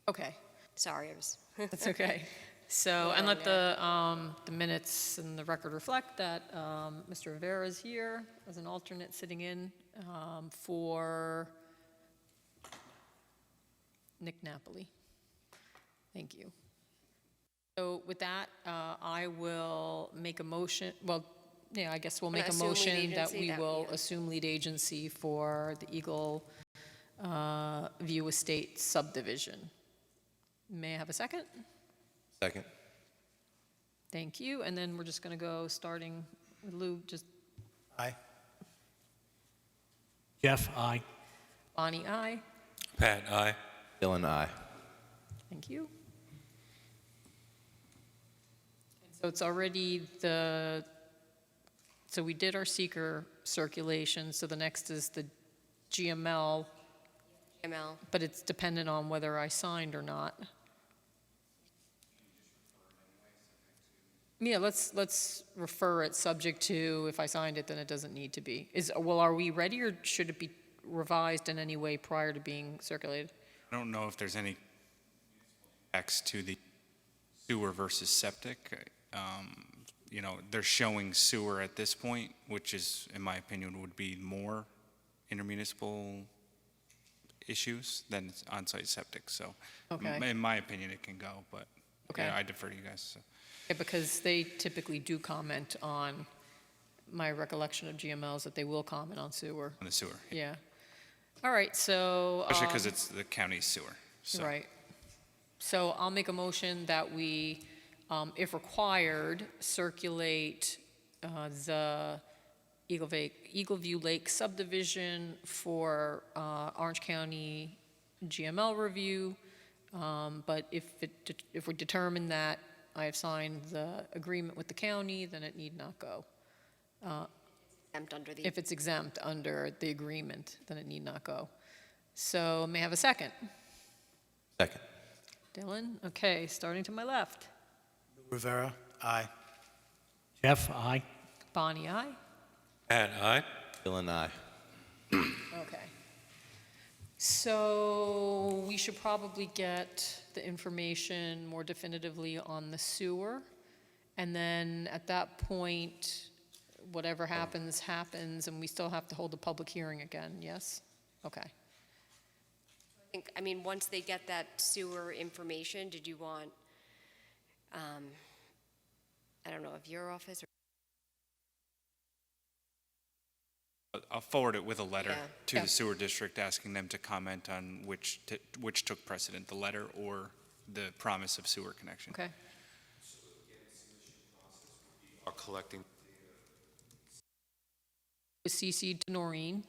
A: Okay,
F: Sorry, I was.
A: that's okay. So, and let the minutes and the record reflect that Mr. Rivera is here as an alternate sitting in for Nick Napoli. Thank you. So with that, I will make a motion, well, yeah, I guess we'll make a
F: Assume lead
A: motion that
F: agency,
A: we
F: that-
A: will
F: yeah.
A: assume lead agency for the Eagle View Estate subdivision. May I have a second?
C: Second.
A: Thank you, and then we're just going to go starting with Lou, just
B: Aye. Jeff, aye.
A: Bonnie, aye.
C: Pat, aye. Dylan, aye.
A: Thank you. So it's already so we did our seeker circulation, so the next is the GML,
F: ML.
A: but it's dependent on whether I signed or not. Yeah, let's refer it subject to, if I signed it, then it doesn't need to be. Are we ready, or should it be revised in any way prior to being circulated?
E: I don't know if there's any X to the sewer versus septic. They're showing sewer at this point, which is, in my opinion, would be more intermunicipal issues than on-site septic. So,
A: Okay.
E: in my opinion, it can go, but
A: Okay.
E: yeah, I defer to you guys. So.
A: Yeah, because they typically do comment on my recollection of GML is that they will comment on sewer.
E: on the sewer.
A: Yeah. All right, so.
E: Especially because it's the county's sewer. So.
A: Right. So I'll make a motion that we, if required, circulate the Eagle View Lake subdivision for Orange County GML review. But if we determine that I have signed the agreement with the county, then it need not go.
F: Exempt under the.
A: If it's exempt under the agreement, then it need not go. So may I have a second?
C: Second.
A: Dylan? Okay, starting to my left.
B: Rivera, aye. Jeff, aye.
A: Bonnie, aye?
C: Pat, aye. Dylan, aye.
A: Okay. So we should probably get the information more definitively on the sewer. And then at that point, whatever happens, happens, and we still have to hold a public hearing again, yes? Okay.
F: I mean, once they get that sewer information, did you want, I don't know, if your office or?
E: I'll forward it with a letter
F: Yeah.
E: to
A: Yeah.
E: the sewer district asking them to comment on which took precedent, the letter or the promise of sewer connection.
A: Okay.
D: Are collecting.
A: Was CC'd to Noreen.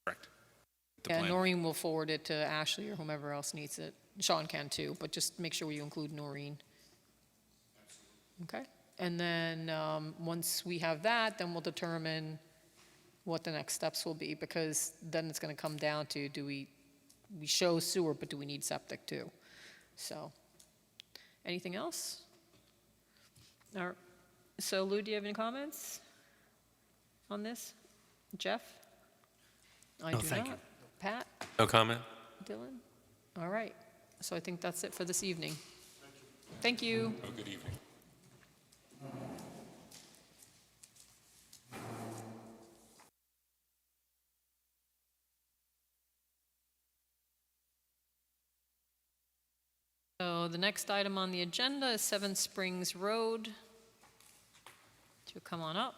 E: Correct. The
A: Yeah,
E: plan.
A: Noreen will forward it to Ashley or whomever else needs it. Sean can too, but just make sure you include Noreen. Okay? And then, once we have that, then we'll determine what the next steps will be, because then it's gonna come down to, we show sewer, but do we need septic too? So, anything else? All right. So Lou, do you have any comments on this? Jeff? I
B: No,
A: do
B: thank
A: not.
B: you.
A: Pat?
C: No comment?
A: Dylan? All right. So I think that's it for this evening. Thank you.
D: Oh, good evening.
A: So the next item on the agenda is 7 Springs Road. To come on up.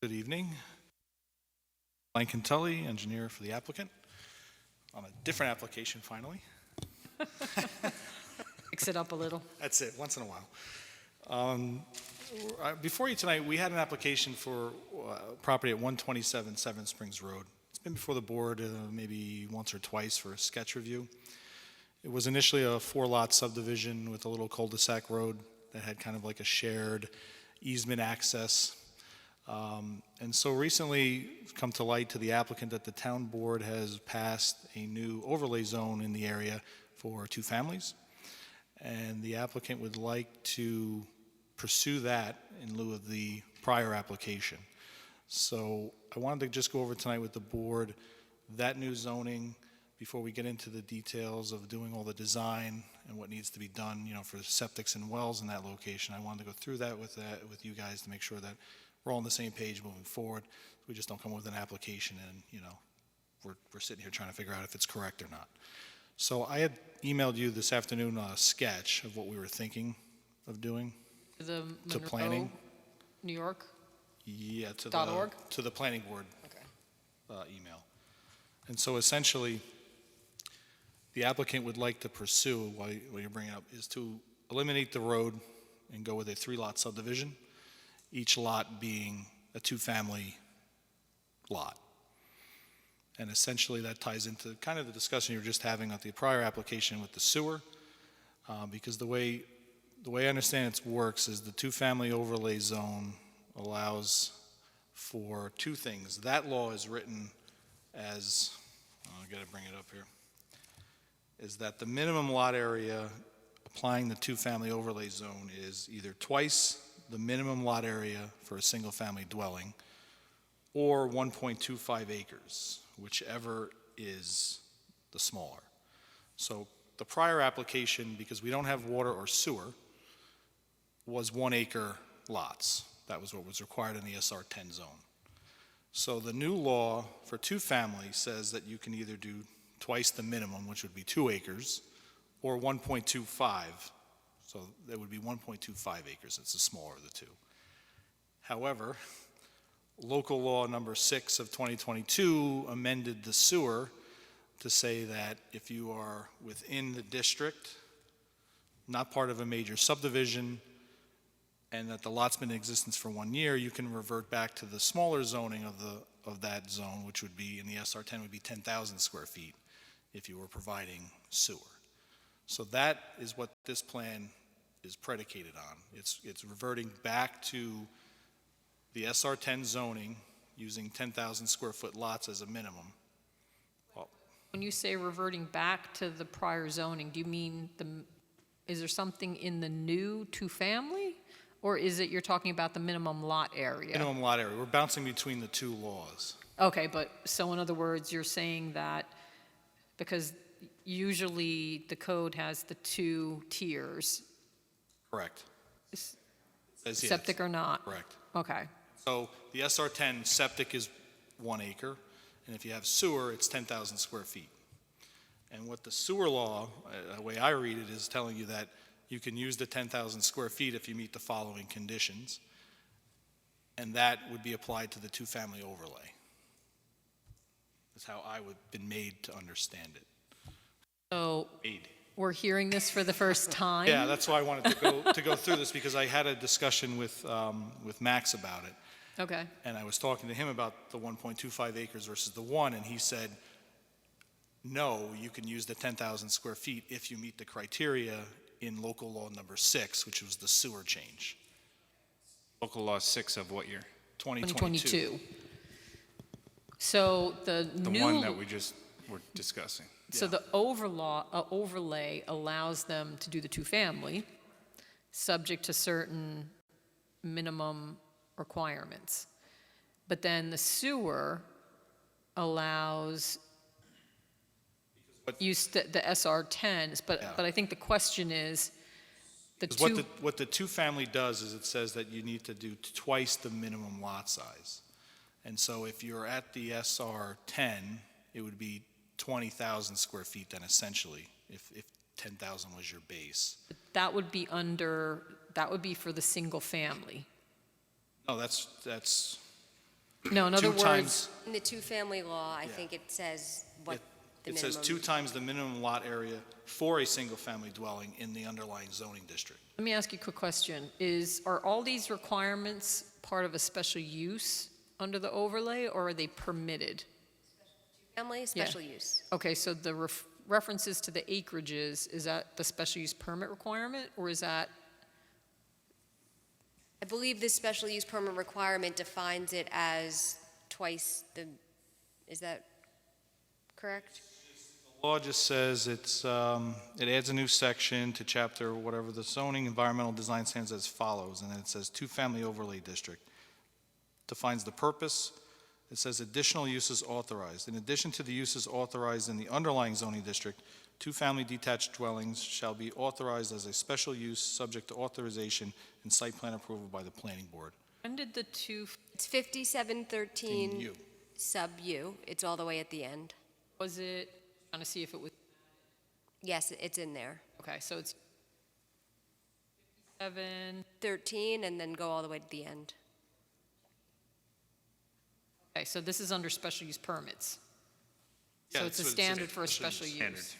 H: Good evening. Mike Tully, engineer for the applicant, on a different application finally.
A: Mix it up a little.
H: That's it, once in a while. Before you tonight, we had an application for property at 127 Seven Springs Road. It's been before the board maybe once or twice for a sketch review. It was initially a 4-lot subdivision with a little cul-de-sac road that had kind of like a shared easement access. And so recently, it's come to light to the applicant that the town board has passed a new overlay zone in the area for 2 families. And the applicant would like to pursue that in lieu of the prior application. So I wanted to just go over tonight with the board that new zoning before we get into the details of doing all the design and what needs to be done, for septics and wells in that location. I wanted to go through that with you guys to make sure that we're all on the same page moving forward. We just don't come with an application and, we're sitting here trying to figure out if it's correct or not. So I had emailed you this afternoon a sketch of what we were thinking of doing.
A: The
H: To
A: Monroe,
H: planning?
A: New York?
H: Yeah,
A: .org?
H: to the planning board
A: Okay.
H: email. And so essentially, the applicant would like to pursue, what you're bringing up, is to eliminate the road and go with a 3-lot subdivision, each lot being a 2-family lot. And essentially, that ties into kind of the discussion you were just having at the prior application with the sewer, because the way I understand it works is the 2-family overlay zone allows for 2 things. That law is written as, I gotta bring it up here, is that the minimum lot area applying the 2-family overlay zone is either twice the minimum lot area for a single-family dwelling or 1.25 acres, whichever is the smaller. So the prior application, because we don't have water or sewer, was 1-acre lots. That was what was required in the SR 10 zone. So the new law for two-family says that you can either do twice the minimum, which would be 2 acres, or 1.25. So that would be 1.25 acres. It's the smaller of the two. However, local law number 6 of 2022 amended the sewer to say that if you are within the district, not part of a major subdivision, and that the lot's been in existence for 1 year, you can revert back to the smaller zoning of that zone, which would be, in the SR10, would be 10,000 square feet if you were providing sewer. So that is what this plan is predicated on. It's reverting back to the SR10 zoning using 10,000 square foot lots as a minimum.
A: When you say reverting back to the prior zoning, do you mean is there something in the new two-family? Or is it you're talking about the minimum lot area?
H: Minimum lot area. We're bouncing between the two laws.
A: Okay, but so in other words, you're saying that because usually the code has the 2 tiers,
H: Correct.
A: s-
H: Says yes.
A: septic or not?
H: Correct.
A: Okay,
H: So the SR10 septic is 1 acre, and if you have sewer, it's 10,000 square feet. And what the sewer law, the way I read it, is telling you that you can use the 10,000 square feet if you meet the following conditions, and that would be applied to the two-family overlay. That's how I would been made to understand it.
A: so
H: Made.
A: we're hearing this for the first time?
H: Yeah, that's why I wanted to go through this, because I had a discussion with Max about it.
A: Okay,
H: And I was talking to him about the 1.25 acres versus the 1, and he said, no, you can use the 10,000 square feet if you meet the criteria in local law number 6, which was the sewer change,
E: Local law 6 of what year?
H: 2022.
A: 2022. So the
E: The
A: new...
E: one that we just were discussing.
A: So the overlay allows them to do the two-family, subject to certain minimum requirements. But then the sewer allows use the SR10s, but I think the question is, the
H: 'Cause
A: two...
H: what the two-family does is it says that you need to do twice the minimum lot size. And so if you're at the SR10, it would be 20,000 square feet then essentially, if 10,000 was your base.
A: That would be for the single family.
H: No, that's
A: No, in other
H: two
A: words,
H: times,
F: In the two-family law, I think it says what the
H: it
F: minimum.
H: says 2 times the minimum lot area for a single-family dwelling in the underlying zoning district.
A: let me ask you a quick question. Are all these requirements part of a special use under the overlay, or are they permitted?
F: Family, special use.
A: Okay, so the references to the acreages, is that the special use permit requirement, or is that,
F: I believe this special use permit requirement defines it as twice the, is that correct?
H: The law just says it adds a new section to chapter whatever the zoning environmental design stands as follows, and then it says two-family overlay district. Defines the purpose. It says additional uses authorized. In addition to the uses authorized in the underlying zoning district, two-family detached dwellings shall be authorized as a special use subject to authorization and site plan approval by the planning board.
A: when did the two,
F: It's 5713
H: In U.
F: sub U. It's all the way at the end.
A: was it, trying to see if it was,
F: Yes, it's in there.
A: okay, so it's 57,
F: 13 and then go all the way to the end.
A: okay, so this is under special use permits.
H: Yeah,
A: So it's a
H: so
A: standard for a
H: special
A: special
H: use.
A: use.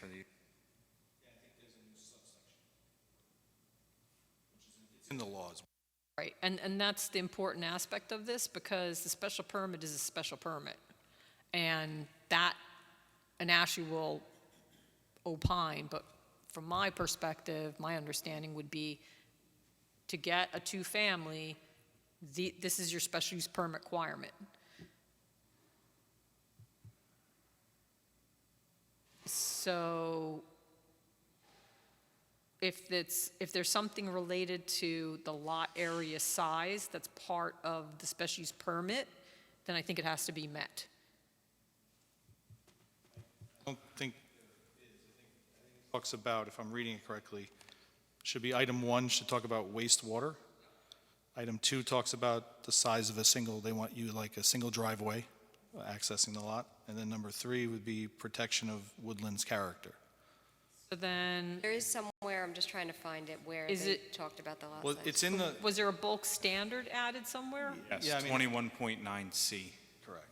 H: It's in the laws.
A: Right, and that's the important aspect of this, because the special permit is a special permit. And Ashley will opine, but from my perspective, my understanding would be to get a two-family, this is your special use permit requirement. So if there's something related to the lot area size that's part of the special use permit, then I think it has to be met.
H: I don't think it talks about, if I'm reading it correctly, should be item 1 should talk about wastewater. Item 2 talks about the size of a single, they want you like a single driveway accessing the lot. And then number 3 would be protection of woodlands character.
A: So then,
F: There is somewhere, I'm just trying to find it, where
A: Is
F: they
A: it-
F: talked about the lot
H: Well,
F: size.
H: it's in the,
A: was there a bulk standard added somewhere?
E: Yes,
H: Yeah, I mean-
E: 21.9C.
H: correct.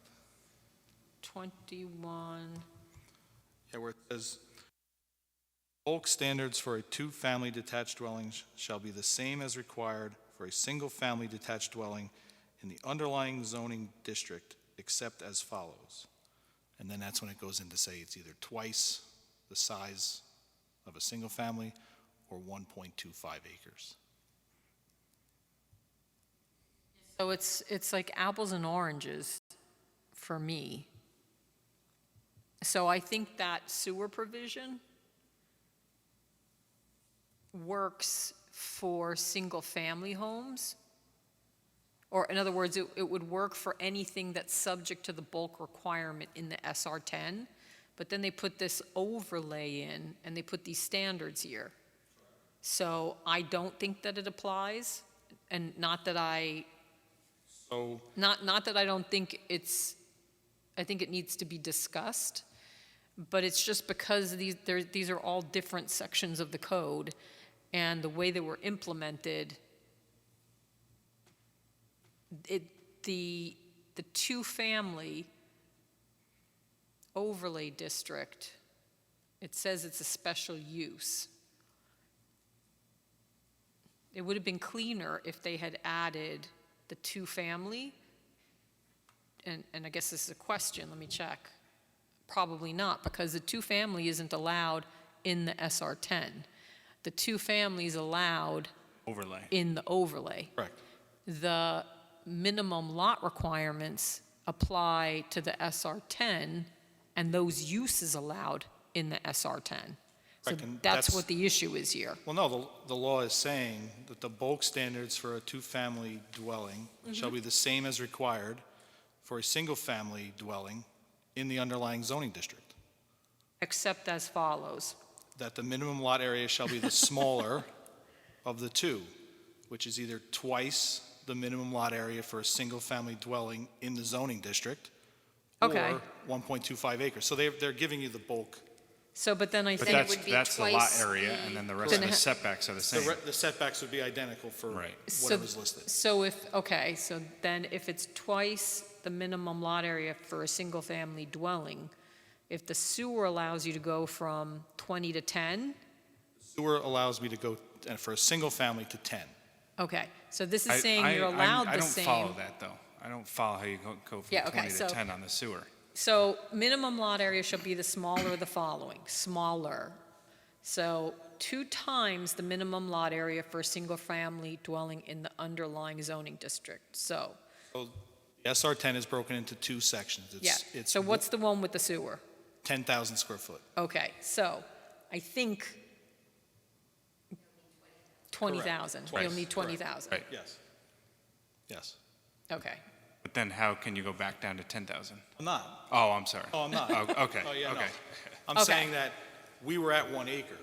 A: 21,
H: Yeah, where it says, bulk standards for a two-family detached dwelling shall be the same as required for a single-family detached dwelling in the underlying zoning district, except as follows. And then that's when it goes in to say it's either twice the size of a single family or 1.25 acres.
A: so it's like apples and oranges for me. So I think that sewer provision works for single-family homes. Or in other words, it would work for anything that's subject to the bulk requirement in the SR10. But then they put this overlay in, and they put these standards here. So I don't think that it applies, and not that I
H: So,
A: not that I don't think I think it needs to be discussed, but it's just because these are all different sections of the code, and the way they were implemented, the two-family overlay district, it says it's a special use. It would have been cleaner if they had added the two-family, and I guess this is a question, let me check. Probably not, because the two-family isn't allowed in the SR10. The two-family is allowed
E: Overlay.
A: in the overlay.
H: correct.
A: The minimum lot requirements apply to the SR10, and those uses allowed in the SR10. So
H: Right, and
A: that's
H: that's-
A: what the issue is here.
H: Well, no, the law is saying that the bulk standards for a two-family dwelling shall be the same as required for a single-family dwelling in the underlying zoning district.
A: Except as follows.
H: That the minimum lot area shall be the smaller of the two, which is either twice the minimum lot area for a single-family dwelling in the zoning district,
A: Okay.
H: or 1.25 acres. So they're giving you the bulk.
A: So, but then I
E: But
A: think,
F: would be
E: that's the lot
F: twice
E: area,
F: the-
E: and then the rest
A: Then
E: of the
A: ha-
E: setbacks are the same.
H: The setbacks would be identical for
E: Right.
H: whatever's listed.
A: so then if it's twice the minimum lot area for a single-family dwelling, if the sewer allows you to go from 20 to 10,
H: Sewer allows me to go for a single family to 10.
A: okay, so this is
E: I-
A: saying you're
E: I-
A: allowed
E: I
A: the
E: don't
A: same.
E: follow that, though. I don't follow how you go from
A: Yeah, okay,
E: 20 to
A: so-
E: 10 on the sewer.
A: So minimum lot area shall be the smaller of the following, smaller. So 2 times the minimum lot area for a single-family dwelling in the underlying zoning district. So,
H: So the SR10 is broken into two sections.
A: yeah.
H: It's
A: So what's the one with the sewer?
H: 10,000 square foot.
A: Okay, so I think 20,000.
H: Correct.
A: You'll need 20,000.
E: Right.
H: Yes. Yes.
A: Okay.
E: But then how can you go back down to 10,000?
H: I'm not.
E: Oh, I'm sorry.
H: Oh, I'm not.
E: Oh, okay,
H: Oh, yeah, no.
E: okay.
H: I'm
A: Okay.
H: saying that we were at 1 acre.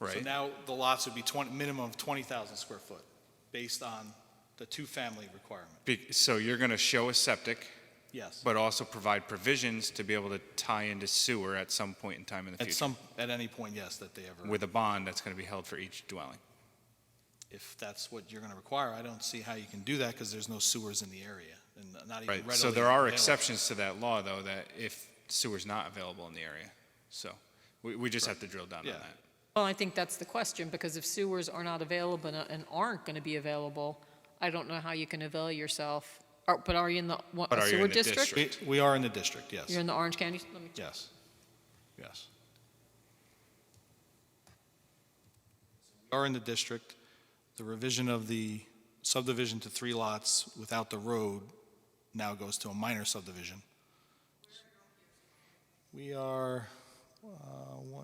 H: So
E: Right.
H: now the lots would be minimum of 20,000 square foot, based on the two-family requirement.
E: So you're going to show a septic,
H: Yes.
E: but also provide provisions to be able to tie into sewer at some point in time in the future?
H: At any point, yes, that they ever,
E: With a bond that's going to be held for each dwelling?
H: if that's what you're going to require, I don't see how you can do that because there's no sewers in the area and not even
E: Right,
H: readily
E: so there are
H: available.
E: exceptions to that law, though, that if sewer's not available in the area. So we just have to drill down on
H: Yeah.
E: that.
A: Well, I think that's the question, because if sewers are not available and aren't going to be available, I don't know how you can avail yourself. But are you in the
E: But are you
A: sewer
E: in the
A: district?
E: district?
H: We are in the district, yes.
A: You're in the Orange County? Let me check.
H: Yes. Yes. We are in the district. The revision of the subdivision to 3 lots without the road now goes to a minor subdivision. We are,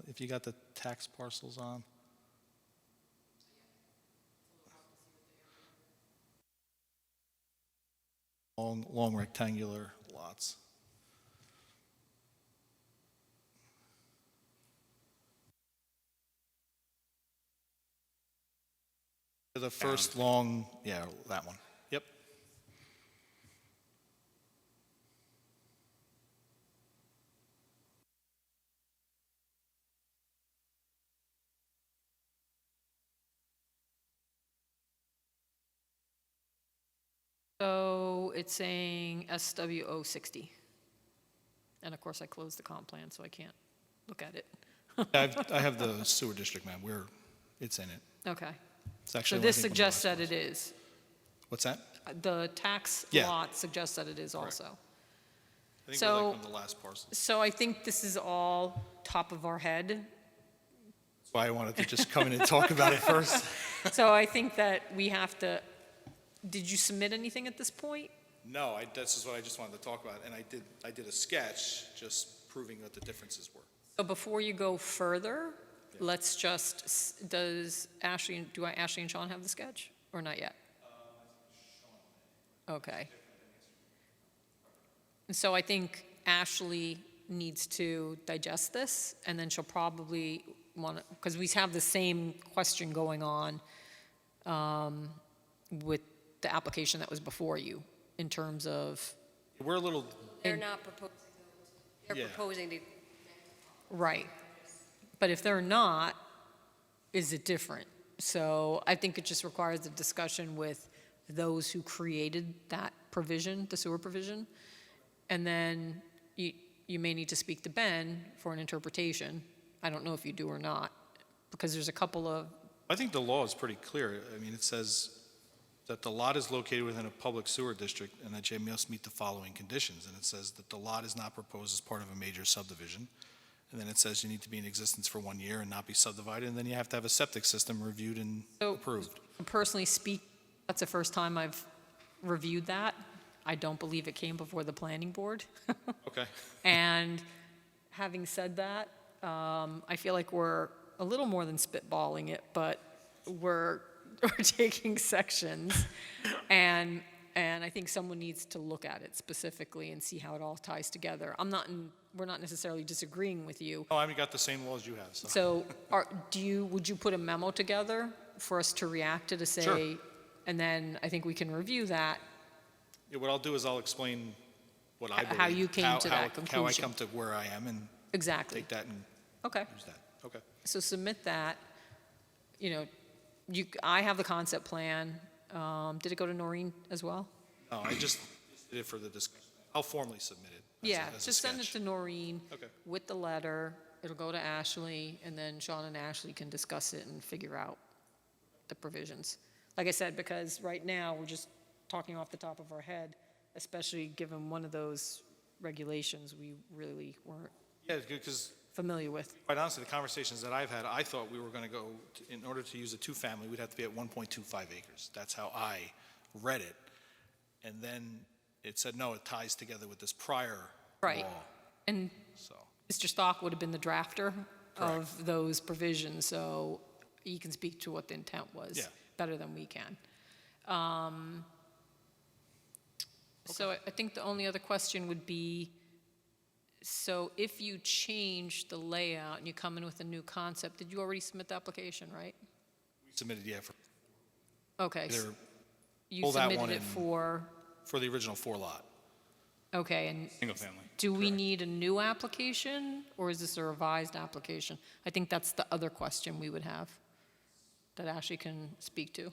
H: if you got the tax parcels on. Long rectangular lots. The first long, yeah, that one. Yep.
A: So it's saying SWO 60. And of course, I closed the comp plan, so I can't look at it.
H: I have the sewer district map, it's in it.
A: Okay.
H: It's
A: So
H: actually, I
A: this
H: think, one of the
A: suggests
H: last
A: that
H: ones.
A: it is.
H: What's that?
A: The tax
H: Yeah.
A: lot suggests that it is also.
H: I think
A: So-
H: we're like one of the last parcels.
A: So I think this is all top of our head.
H: That's why I wanted to just come in and talk about it first.
A: So I think that we have to, did you submit anything at this point?
H: No, this is what I just wanted to talk about, and I did a sketch just proving what the differences were.
A: So before you go further, let's just, does Ashley, Ashley and Sean have the sketch, or not yet? Okay. And so I think Ashley needs to digest this, and then she'll probably want to, because we have the same question going on with the application that was before you, in terms of,
H: We're a little,
F: They're not proposing, they're
H: Yeah.
F: proposing to,
A: right. But if they're not, is it different? So I think it just requires a discussion with those who created that provision, the sewer provision. And then you may need to speak to Ben for an interpretation. I don't know if you do or not, because there's a couple of,
H: I think the law is pretty clear. I mean, it says that the lot is located within a public sewer district and that you must meet the following conditions. And it says that the lot is not proposed as part of a major subdivision. And then it says you need to be in existence for 1 year and not be subdivided. And then you have to have a septic system reviewed and
A: So-
H: approved.
A: personally speak, that's the first time I've reviewed that. I don't believe it came before the planning board.
H: Okay.
A: And having said that, I feel like we're a little more than spitballing it, but we're taking sections, and I think someone needs to look at it specifically and see how it all ties together. We're not necessarily disagreeing with you.
H: Oh, I haven't got the same law as you have, so.
A: So, would you put a memo together for us to react to say?
H: Sure.
A: And then I think we can review that.
H: Yeah, what I'll do is I'll explain what I believe.
A: How you came to that
H: How I
A: conclusion.
H: come to where I am and
A: Exactly.
H: take that and
A: Okay.
H: use that. Okay.
A: So submit that. I have the concept plan. Did it go to Noreen as well?
H: No, I just did it for the discussion. I'll formally submit it.
A: Yeah,
H: as a
A: just send it
H: sketch.
A: to Noreen
H: Okay.
A: with the letter. It'll go to Ashley, and then Sean and Ashley can discuss it and figure out the provisions. Like I said, because right now, we're just talking off the top of our head, especially given one of those regulations we really weren't
H: Yeah, because
A: familiar with.
H: quite honestly, the conversations that I've had, I thought we were going to go, in order to use a two-family, we'd have to be at 1.25 acres. That's how I read it. And then it said, no, it ties together with this prior
A: Right.
H: law.
A: And
H: So,
A: Mr. Stock would have been the drafter of those provisions, so he can speak to what the intent was
H: Yeah.
A: better than we can. So I think the only other question would be, so if you change the layout and you come in with a new concept, did you already submit the application, right?
H: we submitted, yeah, for
A: Okay,
H: either
A: you
H: pull that
A: submitted
H: one
A: it
H: in.
A: for,
H: the original 4-lot,
A: okay, and
H: single-family.
A: do we need a new application, or is this a revised application? I think that's the other question we would have, that Ashley can speak to.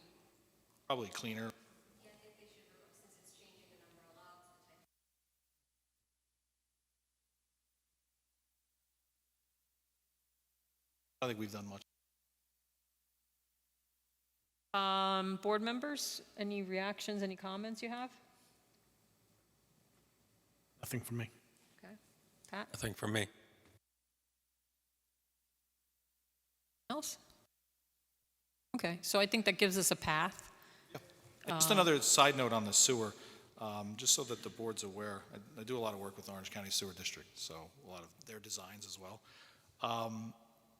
H: Probably cleaner. I don't think we've done much.
A: Board members, any reactions, any comments you have?
B: Nothing from me.
A: Okay. Pat,
C: Nothing from me.
A: else? Okay, so I think that gives us a path.
H: Just another side note on the sewer, just so that the board's aware. I do a lot of work with Orange County Sewer District, so a lot of their designs as well.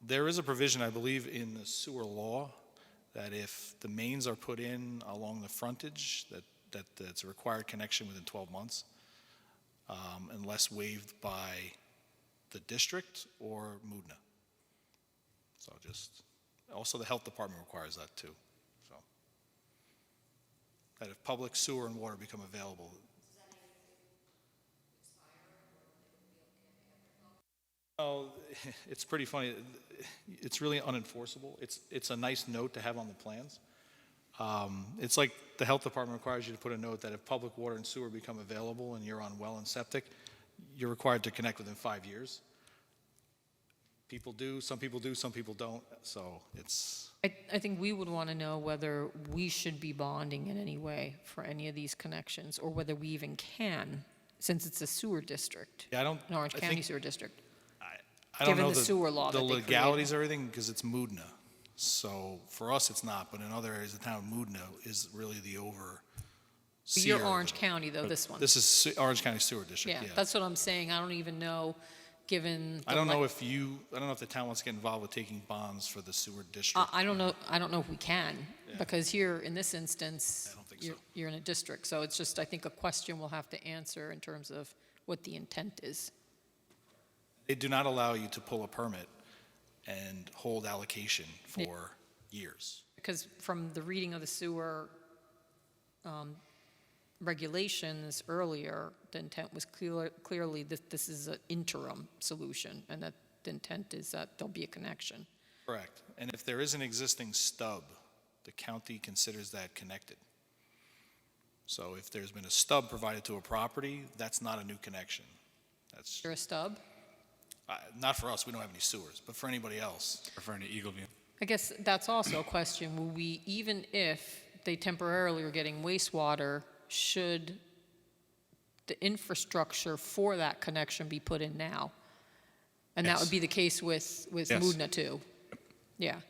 H: There is a provision, I believe, in the sewer law that if the mains are put in along the frontage, that's a required connection within 12 months, unless waived by the district or MUDNA. So also the health department requires that too, so. that if public sewer and water become available. Oh, it's pretty funny. It's really unenforceable. It's a nice note to have on the plans. It's like the health department requires you to put a note that if public water and sewer become available and you're on well and septic, you're required to connect within 5 years. People do, some people don't, so it's,
A: I think we would want to know whether we should be bonding in any way for any of these connections, or whether we even can, since it's a sewer district,
H: yeah,
A: an Orange
H: I
A: County
H: think-
A: sewer district.
H: I don't
A: Given
H: know
A: the sewer law
H: the
A: that they
H: legalities or everything, because it's Moodna. So for us, it's not, but in other areas, the town of Moodna is really the overseer.
A: You're
H: of
A: Orange
H: it.
A: County, though, this one.
H: This is Orange County Sewer District,
A: Yeah,
H: yeah.
A: that's what I'm saying. I don't even know, given.
H: I don't know if the town wants to get involved with taking bonds for the sewer district.
A: I don't know if we can, because here, in this instance,
H: I don't think
A: you're
H: so.
A: you're in a district. So it's just, I think, a question we'll have to answer in terms of what the intent is.
H: They do not allow you to pull a permit and hold allocation for years.
A: Because from the reading of the sewer regulations earlier, the intent was clearly that this is an interim solution, and that the intent is that there'll be a connection.
H: Correct. And if there is an existing stub, the county considers that connected. So if there's been a stub provided to a property, that's not a new connection. That's
A: Is there a stub?
H: not for us, we don't have any sewers, but for anybody else.
E: Referring to Eagle View.
A: I guess that's also a question. Will we, even if they temporarily are getting wastewater, should the infrastructure for that connection be put in now? And that
E: Yes.
A: would be the case with
E: Yes.
A: Moodna too? Yeah.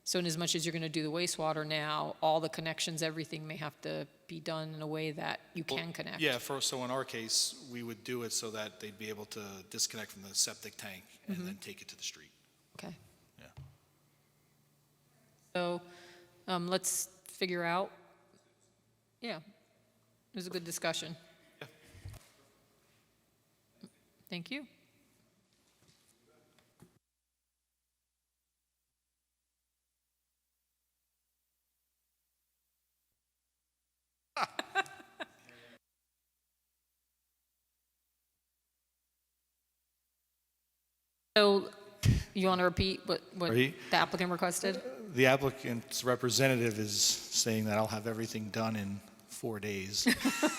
A: So in as much as you're going to do the wastewater now, all the connections, everything may have to be done in a way that you can connect.
H: Yeah, so in our case, we would do it so that they'd be able to disconnect from the septic tank and then take it to the street.
A: Okay.
H: Yeah.
A: So let's figure out. Yeah, it was a good discussion.
H: Yeah.
A: Thank you. So you want to repeat what
H: Ready?
A: the applicant requested?
H: The applicant's representative is saying that I'll have everything done in 4 days.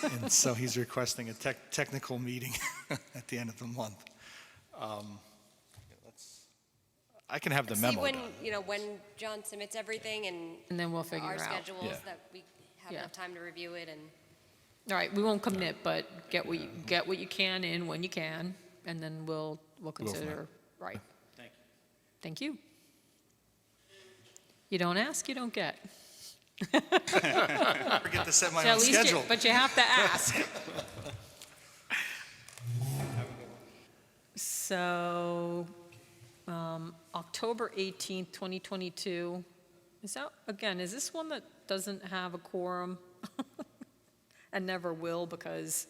H: And so he's requesting a technical meeting at the end of the month. I can have the
F: See
H: memo
F: when,
H: done.
F: when John submits everything and
A: And then we'll figure
F: our
A: out.
F: schedules,
H: Yeah.
F: that we have
A: Yeah.
F: enough time to review it and.
A: All right, we won't commit, but get what you can in when you can, and then we'll
H: from
A: consider, right. Thank you. You don't ask, you don't get.
H: I forget to set my
A: So at
H: own
A: least
H: schedule.
A: but you have to ask. So, October 18th, 2022, is this one that doesn't have a quorum? And never will, because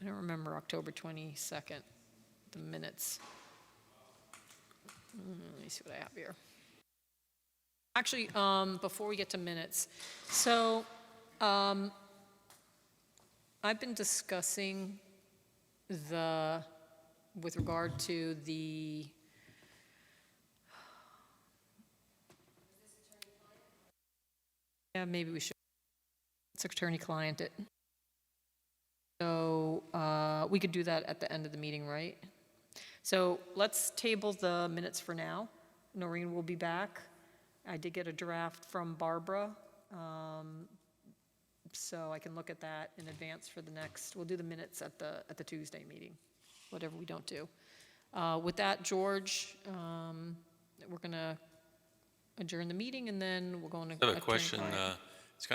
A: I don't remember October 22nd, the minutes. Let me see what I have here. Actually, before we get to minutes, so I've been discussing with regard to the, yeah, maybe we should, it's attorney-client it. So we could do that at the end of the meeting, right? So let's table the minutes for now. Noreen will be back. I did get a draft from Barbara, so I can look at that in advance for the next, we'll do the minutes at the Tuesday meeting, whatever we don't do. With that, George, we're going to adjourn the meeting, and then we're going to.
C: I have a question. It's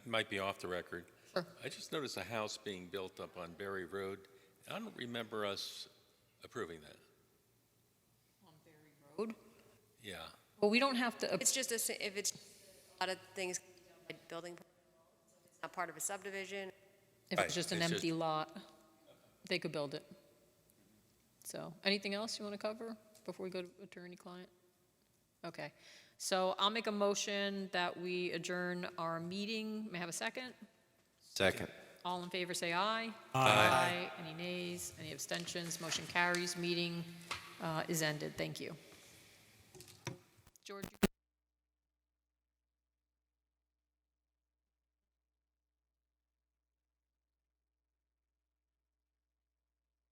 C: might be off the record.
A: Sure.
C: I just noticed a house being built up on Berry Road. I don't remember us approving that.
A: On Berry Road?
C: Yeah.
A: Well, we don't have to,
F: It's just, if it's, a lot of things, building, it's not part of a subdivision.
A: if
C: Right,
A: it's just an
C: it's just-
A: empty lot, they could build it. So, anything else you want to cover before we go to attorney-client? Okay. So I'll make a motion that we adjourn our meeting. May I have a second?
C: Second.
A: All in favor, say aye. Aye. Any nays? Any abstentions? Motion carries. Meeting is ended. Thank you. George.